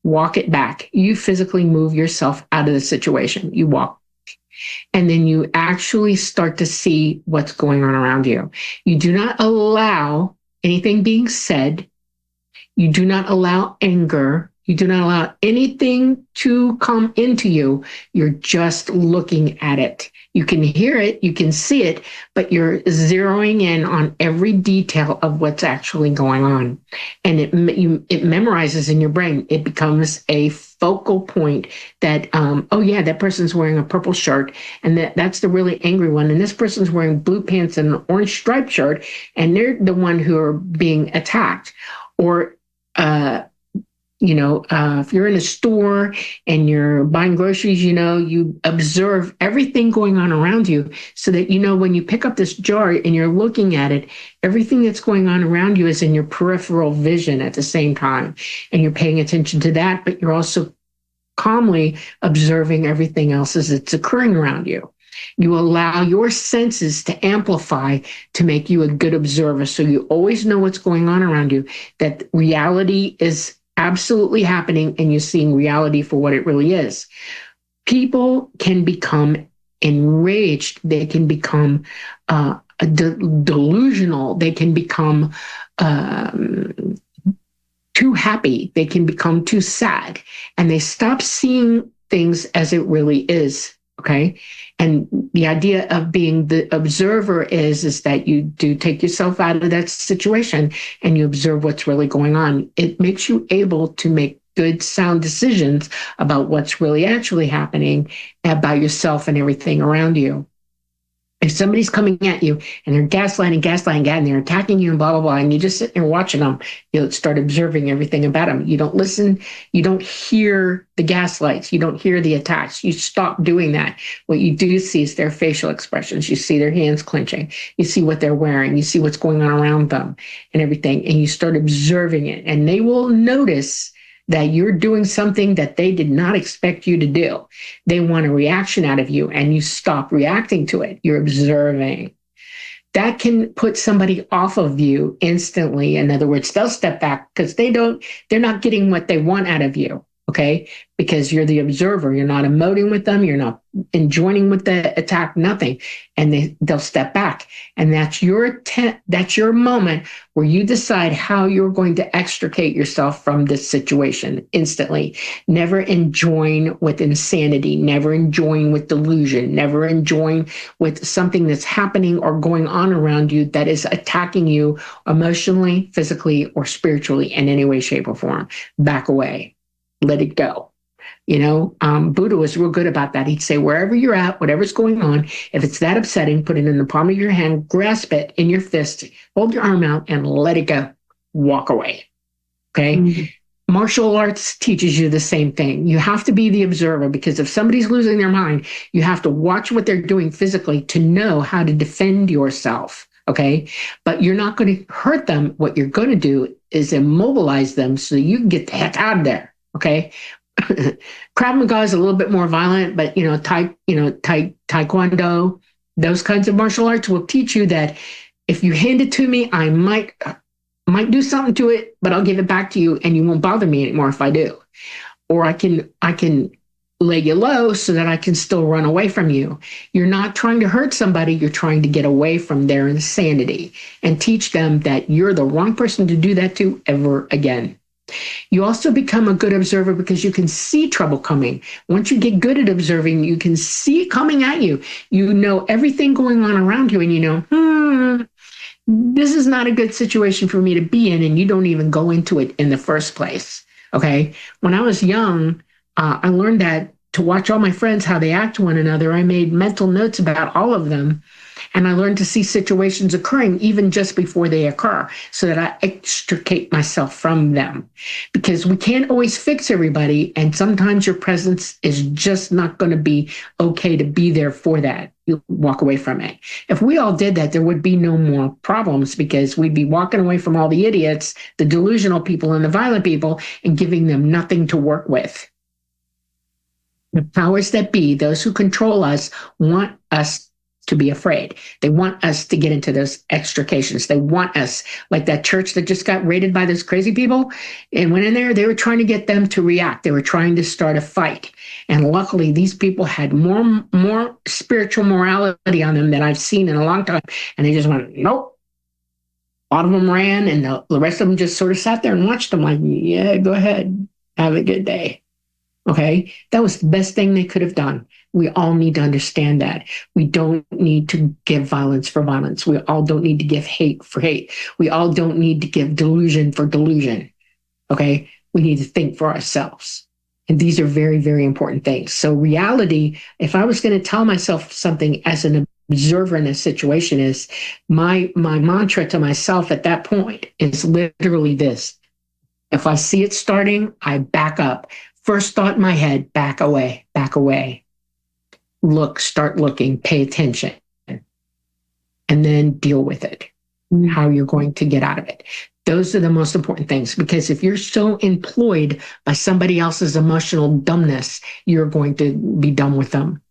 walk it back. You physically move yourself out of the situation. You walk. And then you actually start to see what's going on around you. You do not allow anything being said. You do not allow anger. You do not allow anything to come into you. You're just looking at it. You can hear it, you can see it, but you're zeroing in on every detail of what's actually going on. And it memorizes in your brain. It becomes a focal point that, oh yeah, that person's wearing a purple shirt and that's the really angry one. And this person's wearing blue pants and an orange striped shirt and they're the one who are being attacked. Or, if you're in a store and you're buying groceries, you observe everything going on around you so that, when you pick up this jar and you're looking at it, everything that's going on around you is in your peripheral vision at the same time. And you're paying attention to that, but you're also calmly observing everything else as it's occurring around you. You allow your senses to amplify to make you a good observer. So you always know what's going on around you, that reality is absolutely happening and you're seeing reality for what it really is. People can become enraged. They can become delusional. They can become too happy. They can become too sad. And they stop seeing things as it really is. Okay. And the idea of being the observer is that you do take yourself out of that situation and you observe what's really going on. It makes you able to make good, sound decisions about what's really actually happening about yourself and everything around you. If somebody's coming at you and they're gaslighting, and they're attacking you and blah, blah, blah, and you just sit there watching them, you'll start observing everything about them. You don't listen. You don't hear the gaslights. You don't hear the attacks. You stop doing that. What you do see is their facial expressions. You see their hands clenching. You see what they're wearing. You see what's going on around them and everything. And you start observing it. And they will notice that you're doing something that they did not expect you to do. They want a reaction out of you and you stop reacting to it. You're observing. that can put somebody off of you instantly. In other words, they'll step back because they're not getting what they want out of you. Okay. Because you're the observer. You're not emoting with them. You're not joining with the attack, nothing. And they'll step back. And that's that's your moment where you decide how you're going to extricate yourself from this situation instantly. Never enjoying with insanity, never enjoying with delusion, never enjoying with something that's happening or going on around you that is attacking you emotionally, physically, or spiritually in any way, shape, or form. Back away. Let it go. Buddha was real good about that. He'd say, wherever you're at, whatever's going on, if it's that upsetting, put it in the palm of your hand, grasp it in your fist, hold your arm out and let it go. Walk away. Okay. Mm-hmm. Martial arts teaches you the same thing. You have to be the observer, because if somebody's losing their mind, you have to watch what they're doing physically to know how to defend yourself. Okay. But you're not going to hurt them. What you're going to do is immobilize them so you can get the heck out of there. Okay. Krav Maga is a little bit more violent, but Taekwondo, those kinds of martial arts will teach you that if you hand it to me, I might do something to it, but I'll give it back to you and you won't bother me anymore if I do. Or I can lay you low so that I can still run away from you. You're not trying to hurt somebody, you're trying to get away from their insanity and teach them that you're the wrong person to do that to ever again. You also become a good observer because you can see trouble coming. Once you get good at observing, you can see it coming at you. You know everything going on around you, and you know, this is not a good situation for me to be in, and you don't even go into it in the first place. Okay. When I was young, I learned that to watch all my friends, how they act to one another. I made mental notes about all of them. And I learned to see situations occurring even just before they occur so that I extricate myself from them, because we can't always fix everybody. And sometimes your presence is just not going to be okay to be there for that. You walk away from it. If we all did that, there would be no more problems, because we'd be walking away from all the idiots, the delusional people and the violent people, and giving them nothing to work with. The powers that be, those who control us, want us to be afraid. They want us to get into those extrications. They want us, like that church that just got raided by those crazy people and went in there, they were trying to get them to react. They were trying to start a fight. And luckily, these people had more spiritual morality on them than I've seen in a long time. And they just went, nope. A lot of them ran, and the rest of them just sort of sat there and watched them like, yeah, go ahead. Have a good day. Okay, that was the best thing they could have done. We all need to understand that. We don't need to give violence for violence. We all don't need to give hate for hate. We all don't need to give delusion for delusion. Okay, we need to think for ourselves. And these are very, very important things. So reality, if I was going to tell myself something as an observer in a situation, is my mantra to myself at that point is literally this. If I see it starting, I back up. First thought in my head, back away, back away. Look, start looking, pay attention, and then deal with it, how you're going to get out of it. Those are the most important things, because if you're so employed by somebody else's emotional dumbness, you're going to be dumb with them,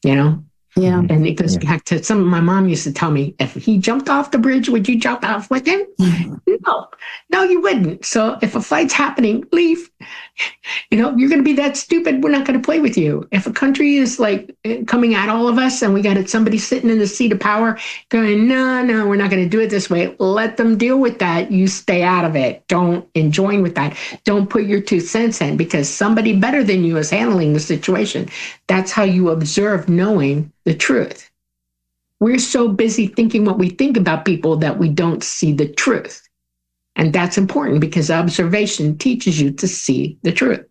you know? Yeah. And it goes back to something my mom used to tell me. If he jumped off the bridge, would you jump off with him? No, you wouldn't. So if a fight's happening, leave. You're going to be that stupid. We're not going to play with you. If a country is like coming at all of us and we got somebody sitting in the seat of power going, no, we're not going to do it this way. Let them deal with that. You stay out of it. Don't join with that. Don't put your 2 cents in, because somebody better than you is handling the situation. That's how you observe knowing the truth. We're so busy thinking what we think about people that we don't see the truth. And that's important, because observation teaches you to see the truth.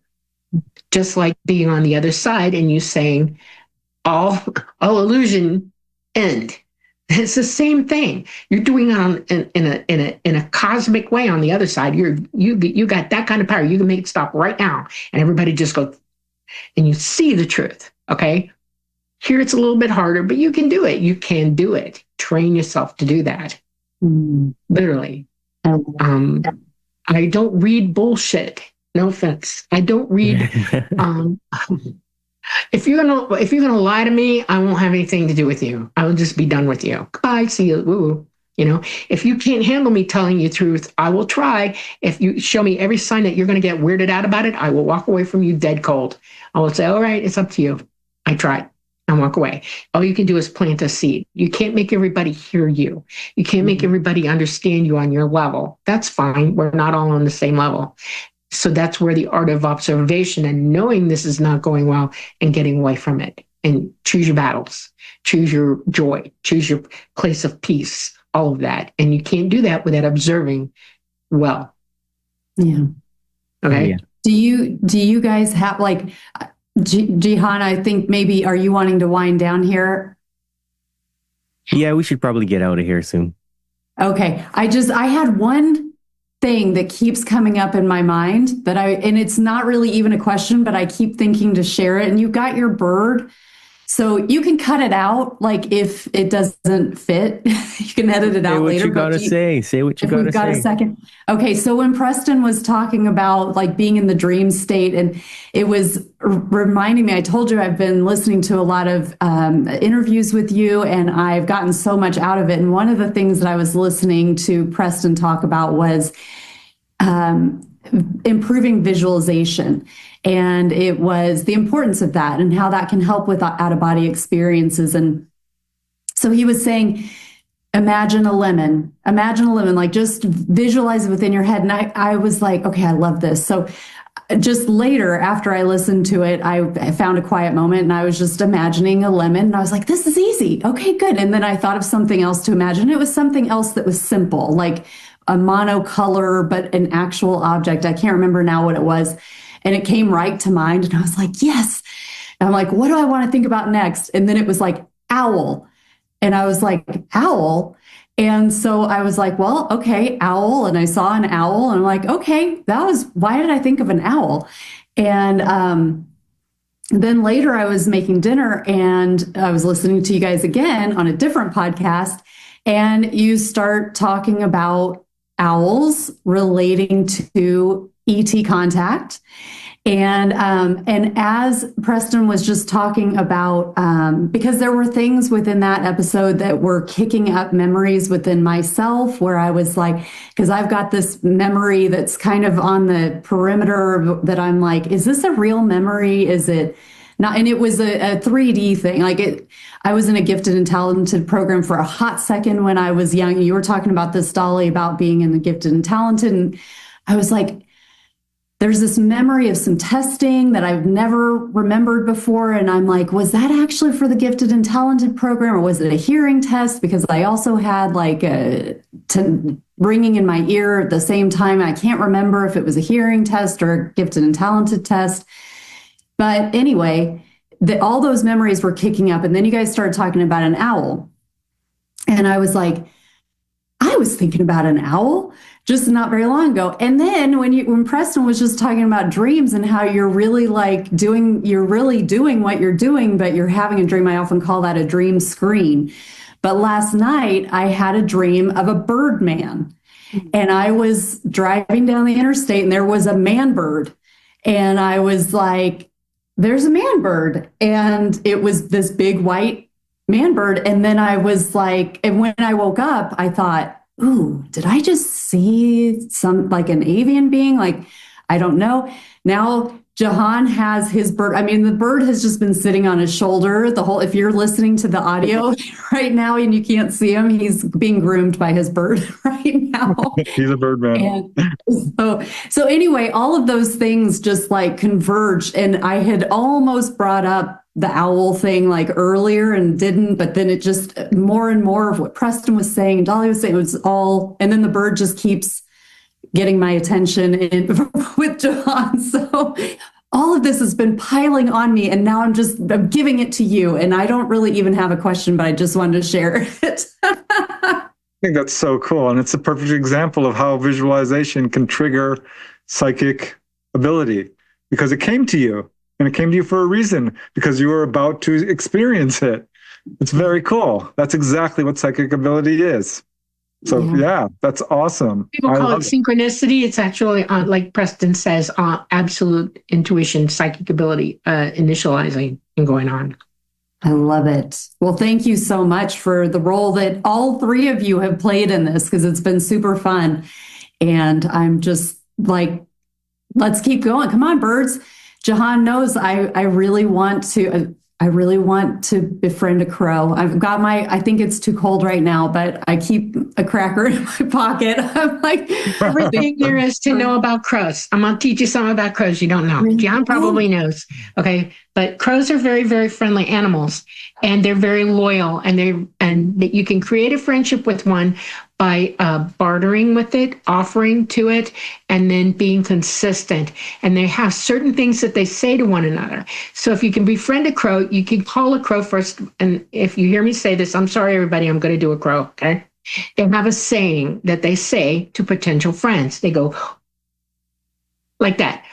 Just like being on the other side and you saying, all illusion end. It's the same thing. You're doing it in a cosmic way on the other side. You got that kind of power. You can make it stop right now. And everybody just goes, and you see the truth. Okay. Here it's a little bit harder, but you can do it. You can do it. Train yourself to do that. Literally. I don't read bullshit. No offense. I don't read If you're gonna lie to me, I won't have anything to do with you. I will just be done with you. Goodbye, see you. Woo. You know, if you can't handle me telling you the truth, I will try. If you show me every sign that you're going to get weirded out about it, I will walk away from you dead cold. I will say, all right, it's up to you. I tried, and walk away. All you can do is plant a seed. You can't make everybody hear you. You can't make everybody understand you on your level. That's fine. We're not all on the same level. So that's where the art of observation and knowing this is not going well and getting away from it. And choose your battles, choose your joy, choose your place of peace, all of that. And you can't do that without observing well. Yeah. Okay. Yeah. Do you guys have like, Jihan, I think maybe, are you wanting to wind down here? Yeah, we should probably get out of here soon. Okay. I had one thing that keeps coming up in my mind and it's not really even a question, but I keep thinking to share it. And you've got your bird. So you can cut it out. Like if it doesn't fit, you can edit it out later. Say what you gotta say. Say what you gotta say. We've got a second. Okay. So when Preston was talking about like being in the dream state, and it was reminding me, I told you I've been listening to a lot of interviews with you, and I've gotten so much out of it. And one of the things that I was listening to Preston talk about was improving visualization. And it was the importance of that and how that can help with out-of-body experiences. And so he was saying, imagine a lemon, like just visualize it within your head. And I was like, okay, I love this. So just later, after I listened to it, I found a quiet moment and I was just imagining a lemon. And I was like, this is easy. Okay, good. And then I thought of something else to imagine. It was something else that was simple, like a monocolor, but an actual object. I can't remember now what it was. And it came right to mind. And I was like, yes. And I'm like, what do I want to think about next? And then it was like owl. And I was like, owl. And so I was like, well, okay, owl. And I saw an owl. And I'm like, okay, why did I think of an owl? And then later I was making dinner and I was listening to you guys again on a different podcast. And you start talking about owls relating to ET contact. And as Preston was just talking about, because there were things within that episode that were kicking up memories within myself where I was like, because I've got this memory that's kind of on the perimeter that I'm like, is this a real memory? Is it not? And it was a 3D thing. I was in a gifted and talented program for a hot second when I was young. You were talking about this, Dolly, about being in the gifted and talented. And I was like, there's this memory of some testing that I've never remembered before. And I'm like, was that actually for the gifted and talented program or was it a hearing test? Because I also had like ringing in my ear at the same time. I can't remember if it was a hearing test or a gifted and talented test. But anyway, all those memories were kicking up. And then you guys started talking about an owl. And I was like, I was thinking about an owl just not very long ago. And then when Preston was just talking about dreams and how you're really doing what you're doing, but you're having a dream. I often call that a dream screen. But last night I had a dream of a bird man. And I was driving down the interstate and there was a man bird. And I was like, there's a man bird. And it was this big white man bird. And then I was like, and when I woke up, I thought, ooh, did I just see an avian being? Like, I don't know. Now Jahan has his bird. I mean, the bird has just been sitting on his shoulder if you're listening to the audio right now and you can't see him, he's being groomed by his bird right now. He's a bird man. So anyway, all of those things just like converged. And I had almost brought up the owl thing like earlier and didn't, but then it just more and more of what Preston was saying, Dolly was saying, it was all, and then the bird just keeps getting my attention with John. So all of this has been piling on me and now I'm giving it to you. And I don't really even have a question, but I just wanted to share it. I think that's so cool. And it's a perfect example of how visualization can trigger psychic ability because it came to you. And it came to you for a reason, because you were about to experience it. It's very cool. That's exactly what psychic ability is. So yeah, that's awesome. People call it synchronicity. It's actually, like Preston says, absolute intuition, psychic ability, initializing and going on. I love it. Well, thank you so much for the role that all three of you have played in this, because it's been super fun. And I'm just like, let's keep going. Come on, birds. Jahan knows I really want to befriend a crow. I've got I think it's too cold right now, but I keep a cracker in my pocket. I'm like, everything there is to know about crows. I'm going to teach you something about crows you don't know. John probably knows. Okay. But crows are very, very friendly animals, and they're very loyal, and that you can create a friendship with one by bartering with it, offering to it, and then being consistent. And they have certain things that they say to one another. So if you can befriend a crow, you can call a crow first. And if you hear me say this, I'm sorry, everybody, I'm going to do a crow. Okay. They have a saying that they say to potential friends. They go like that.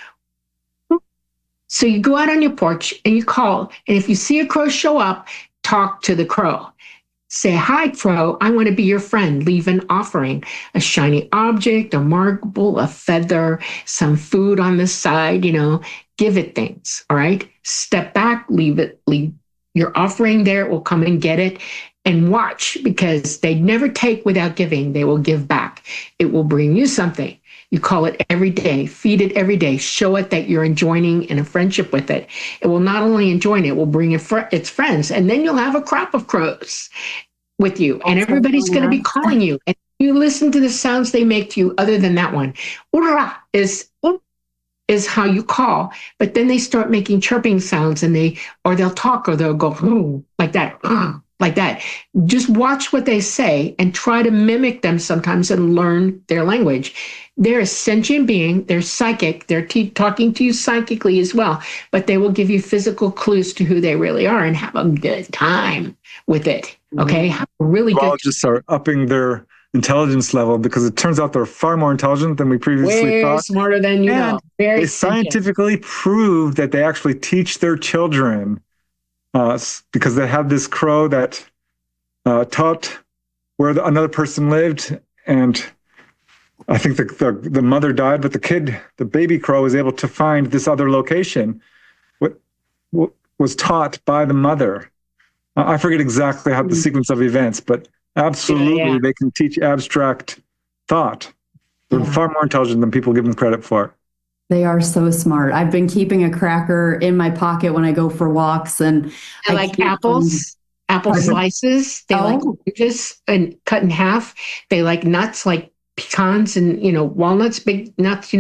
So you go out on your porch and you call. And if you see a crow show up, talk to the crow. Say, hi, crow, I want to be your friend. Leave an offering, a shiny object, a marble, a feather, some food on the side, give it things. All right. Step back, leave your offering there. It will come and get it. And watch, because they never take without giving. They will give back. It will bring you something. You call it every day, feed it every day, show it that you're enjoying in a friendship with it. It will not only enjoy it will bring its friends, and then you'll have a crop of crows with you, and everybody's going to be calling you. And you listen to the sounds they make to you other than that one. Ura is how you call, but then they start making chirping sounds, and they'll talk, or they'll go like that. Like that. Just watch what they say and try to mimic them sometimes and learn their language. They're a sentient being. They're psychic. They're talking to you psychically as well, but they will give you physical clues to who they really are, and have a good time with it. Okay. Have a really good time. Just are upping their intelligence level, because it turns out they're far more intelligent than we previously thought. Smarter than you know. Very they scientifically prove that they actually teach their children, because they have this crow that taught where another person lived, and I think the mother died, but the baby crow was able to find this other location. What was taught by the mother. I forget exactly how the sequence of events, but absolutely they can teach abstract thought. They're far more intelligent than people give them credit for. They are so smart. I've been keeping a cracker in my pocket when I go for walks, and I like apples, apple slices. They like oranges and cut in half. They like nuts, like pecans and walnuts, big nuts.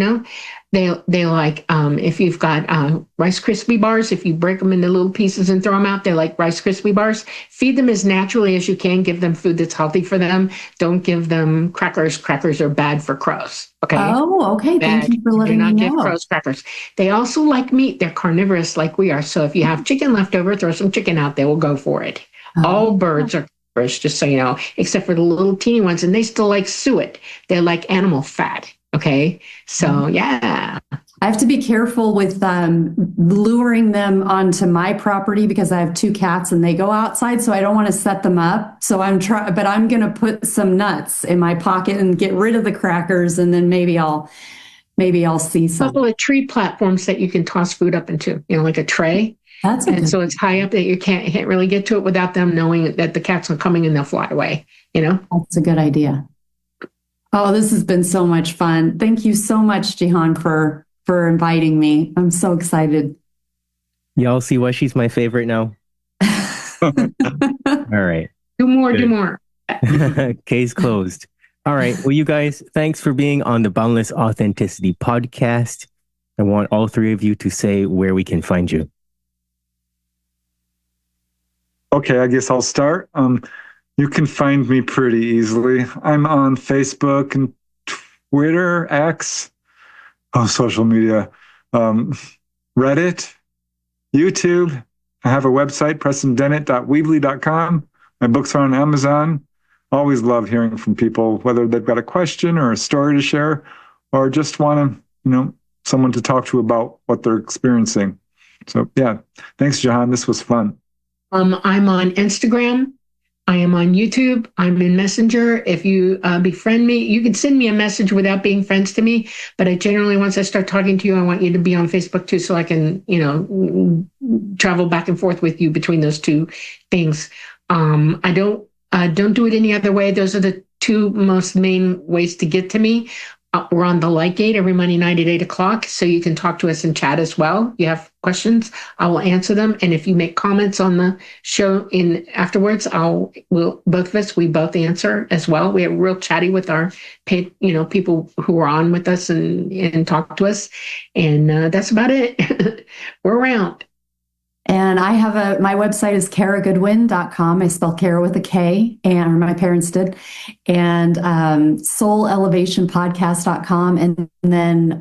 They like if you've got Rice Krispie bars. If you break them into little pieces and throw them out, they like Rice Krispie bars. Feed them as naturally as you can. Give them food that's healthy for them. Don't give them crackers. Crackers are bad for crows. Okay. Oh, okay. Bad. Thank you for letting me know. Do not give crows crackers. They also like meat. They're carnivorous like we are. So if you have chicken left over, throw some chicken out. They will go for it. All birds are carnivorous, just so you know, except for the little teeny ones, and they still like suet. They like animal fat. Okay. So yeah. I have to be careful with luring them onto my property, because I have 2 cats and they go outside, so I don't want to set them up. So but I'm going to put some nuts in my pocket and get rid of the crackers, and then maybe I'll see some. A couple of tree platforms that you can toss food up into, like a tray. So it's high up that you can't really get to it without them knowing that the cats are coming, and they'll fly away. That's a good idea. Oh, this has been so much fun. Thank you so much, Jahan, for inviting me. I'm so excited. Y'all see why she's my favorite now? All right. Do more. Case closed. All right. Well, you guys, thanks for being on the Boundless Authenticity podcast. I want all three of you to say where we can find you. Okay, I guess I'll start. You can find me pretty easily. I'm on Facebook and Twitter, X, social media, Reddit, YouTube. I have a website, PrestonDennett.weebly.com. My books are on Amazon. Always love hearing from people, whether they've got a question or a story to share, or just want to, someone to talk to about what they're experiencing. So yeah, thanks, Jahan. This was fun. I'm on Instagram. I am on YouTube. I'm in Messenger. If you befriend me, you can send me a message without being friends to me. But I generally, once I start talking to you, I want you to be on Facebook too, so I can, travel back and forth with you between those two things. I don't do it any other way. Those are the two most main ways to get to me. We're on the Light Gate every Monday night at 8:00, so you can talk to us in chat as well. If you have questions, I will answer them. And if you make comments on the show afterwards, we'll both of us, we both answer as well. We are real chatty with our paid, people who are on with us and talk to us. And that's about it. We're around. And I have my website is karagoodwin.com. I spell Kara with a K, and my parents did. And soulelevationpodcast.com. And then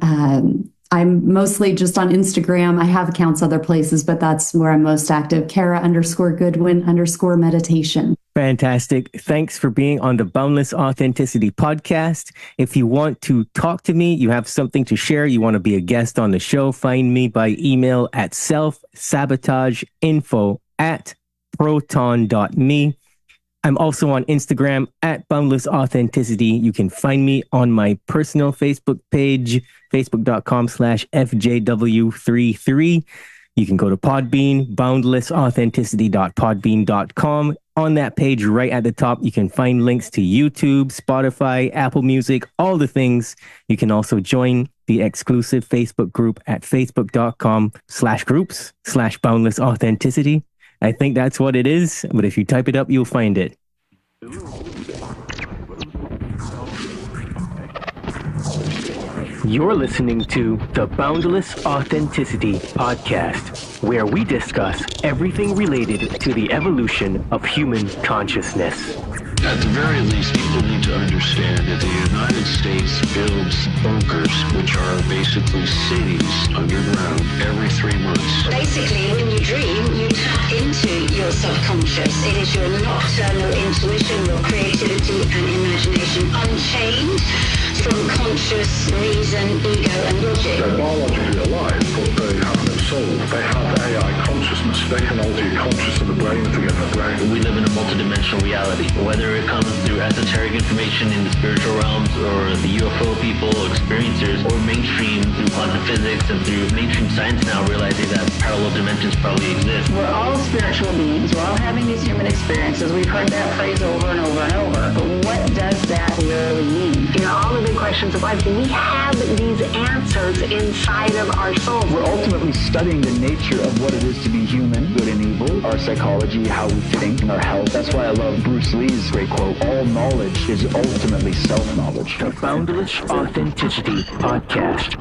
I'm mostly just on Instagram. I have accounts other places, but that's where I'm most active. Kara_Goodwin_meditation. Fantastic. Thanks for being on the Boundless Authenticity podcast. If you want to talk to me, you have something to share, you want to be a guest on the show, find me by email at selfsabotageinfo@proton.me. I'm also on Instagram at Boundless Authenticity. You can find me on my personal Facebook page, facebook.com/FJW33. You can go to Podbean, boundlessauthenticity.podbean.com. On that page, right at the top, you can find links to YouTube, Spotify, Apple Music, all the things. You can also join the exclusive Facebook group at facebook.com/groups/boundlessauthenticity. I think that's what it is, but if you type it up, you'll find it. You're listening to the Boundless Authenticity podcast, where we discuss everything related to the evolution of human consciousness. At the very least, people need to understand that the United States builds bunkers, which are basically cities underground, every 3 months. Basically, when you dream, you tap into your subconscious. It is your nocturnal intuition, your creativity and imagination unchained from conscious reason, ego and logic. They're biologically alive, but they have no soul. They have AI consciousness. They can alter your conscious of the brain to get the brain. We live in a multidimensional reality. Whether it comes through esoteric information in the spiritual realms, or the UFO people, experiencers, or mainstream through quantum physics and through mainstream science now realizing that parallel dimensions probably exist. We're all spiritual beings. We're all having these human experiences. We've heard that phrase over and over and over. But what does that really mean? All the big questions of life, we have these answers inside of our souls. We're ultimately studying the nature of what it is to be human, good and evil, our psychology, how we think, and our health. That's why I love Bruce Lee's great quote, all knowledge is ultimately self-knowledge. The Boundless Authenticity podcast.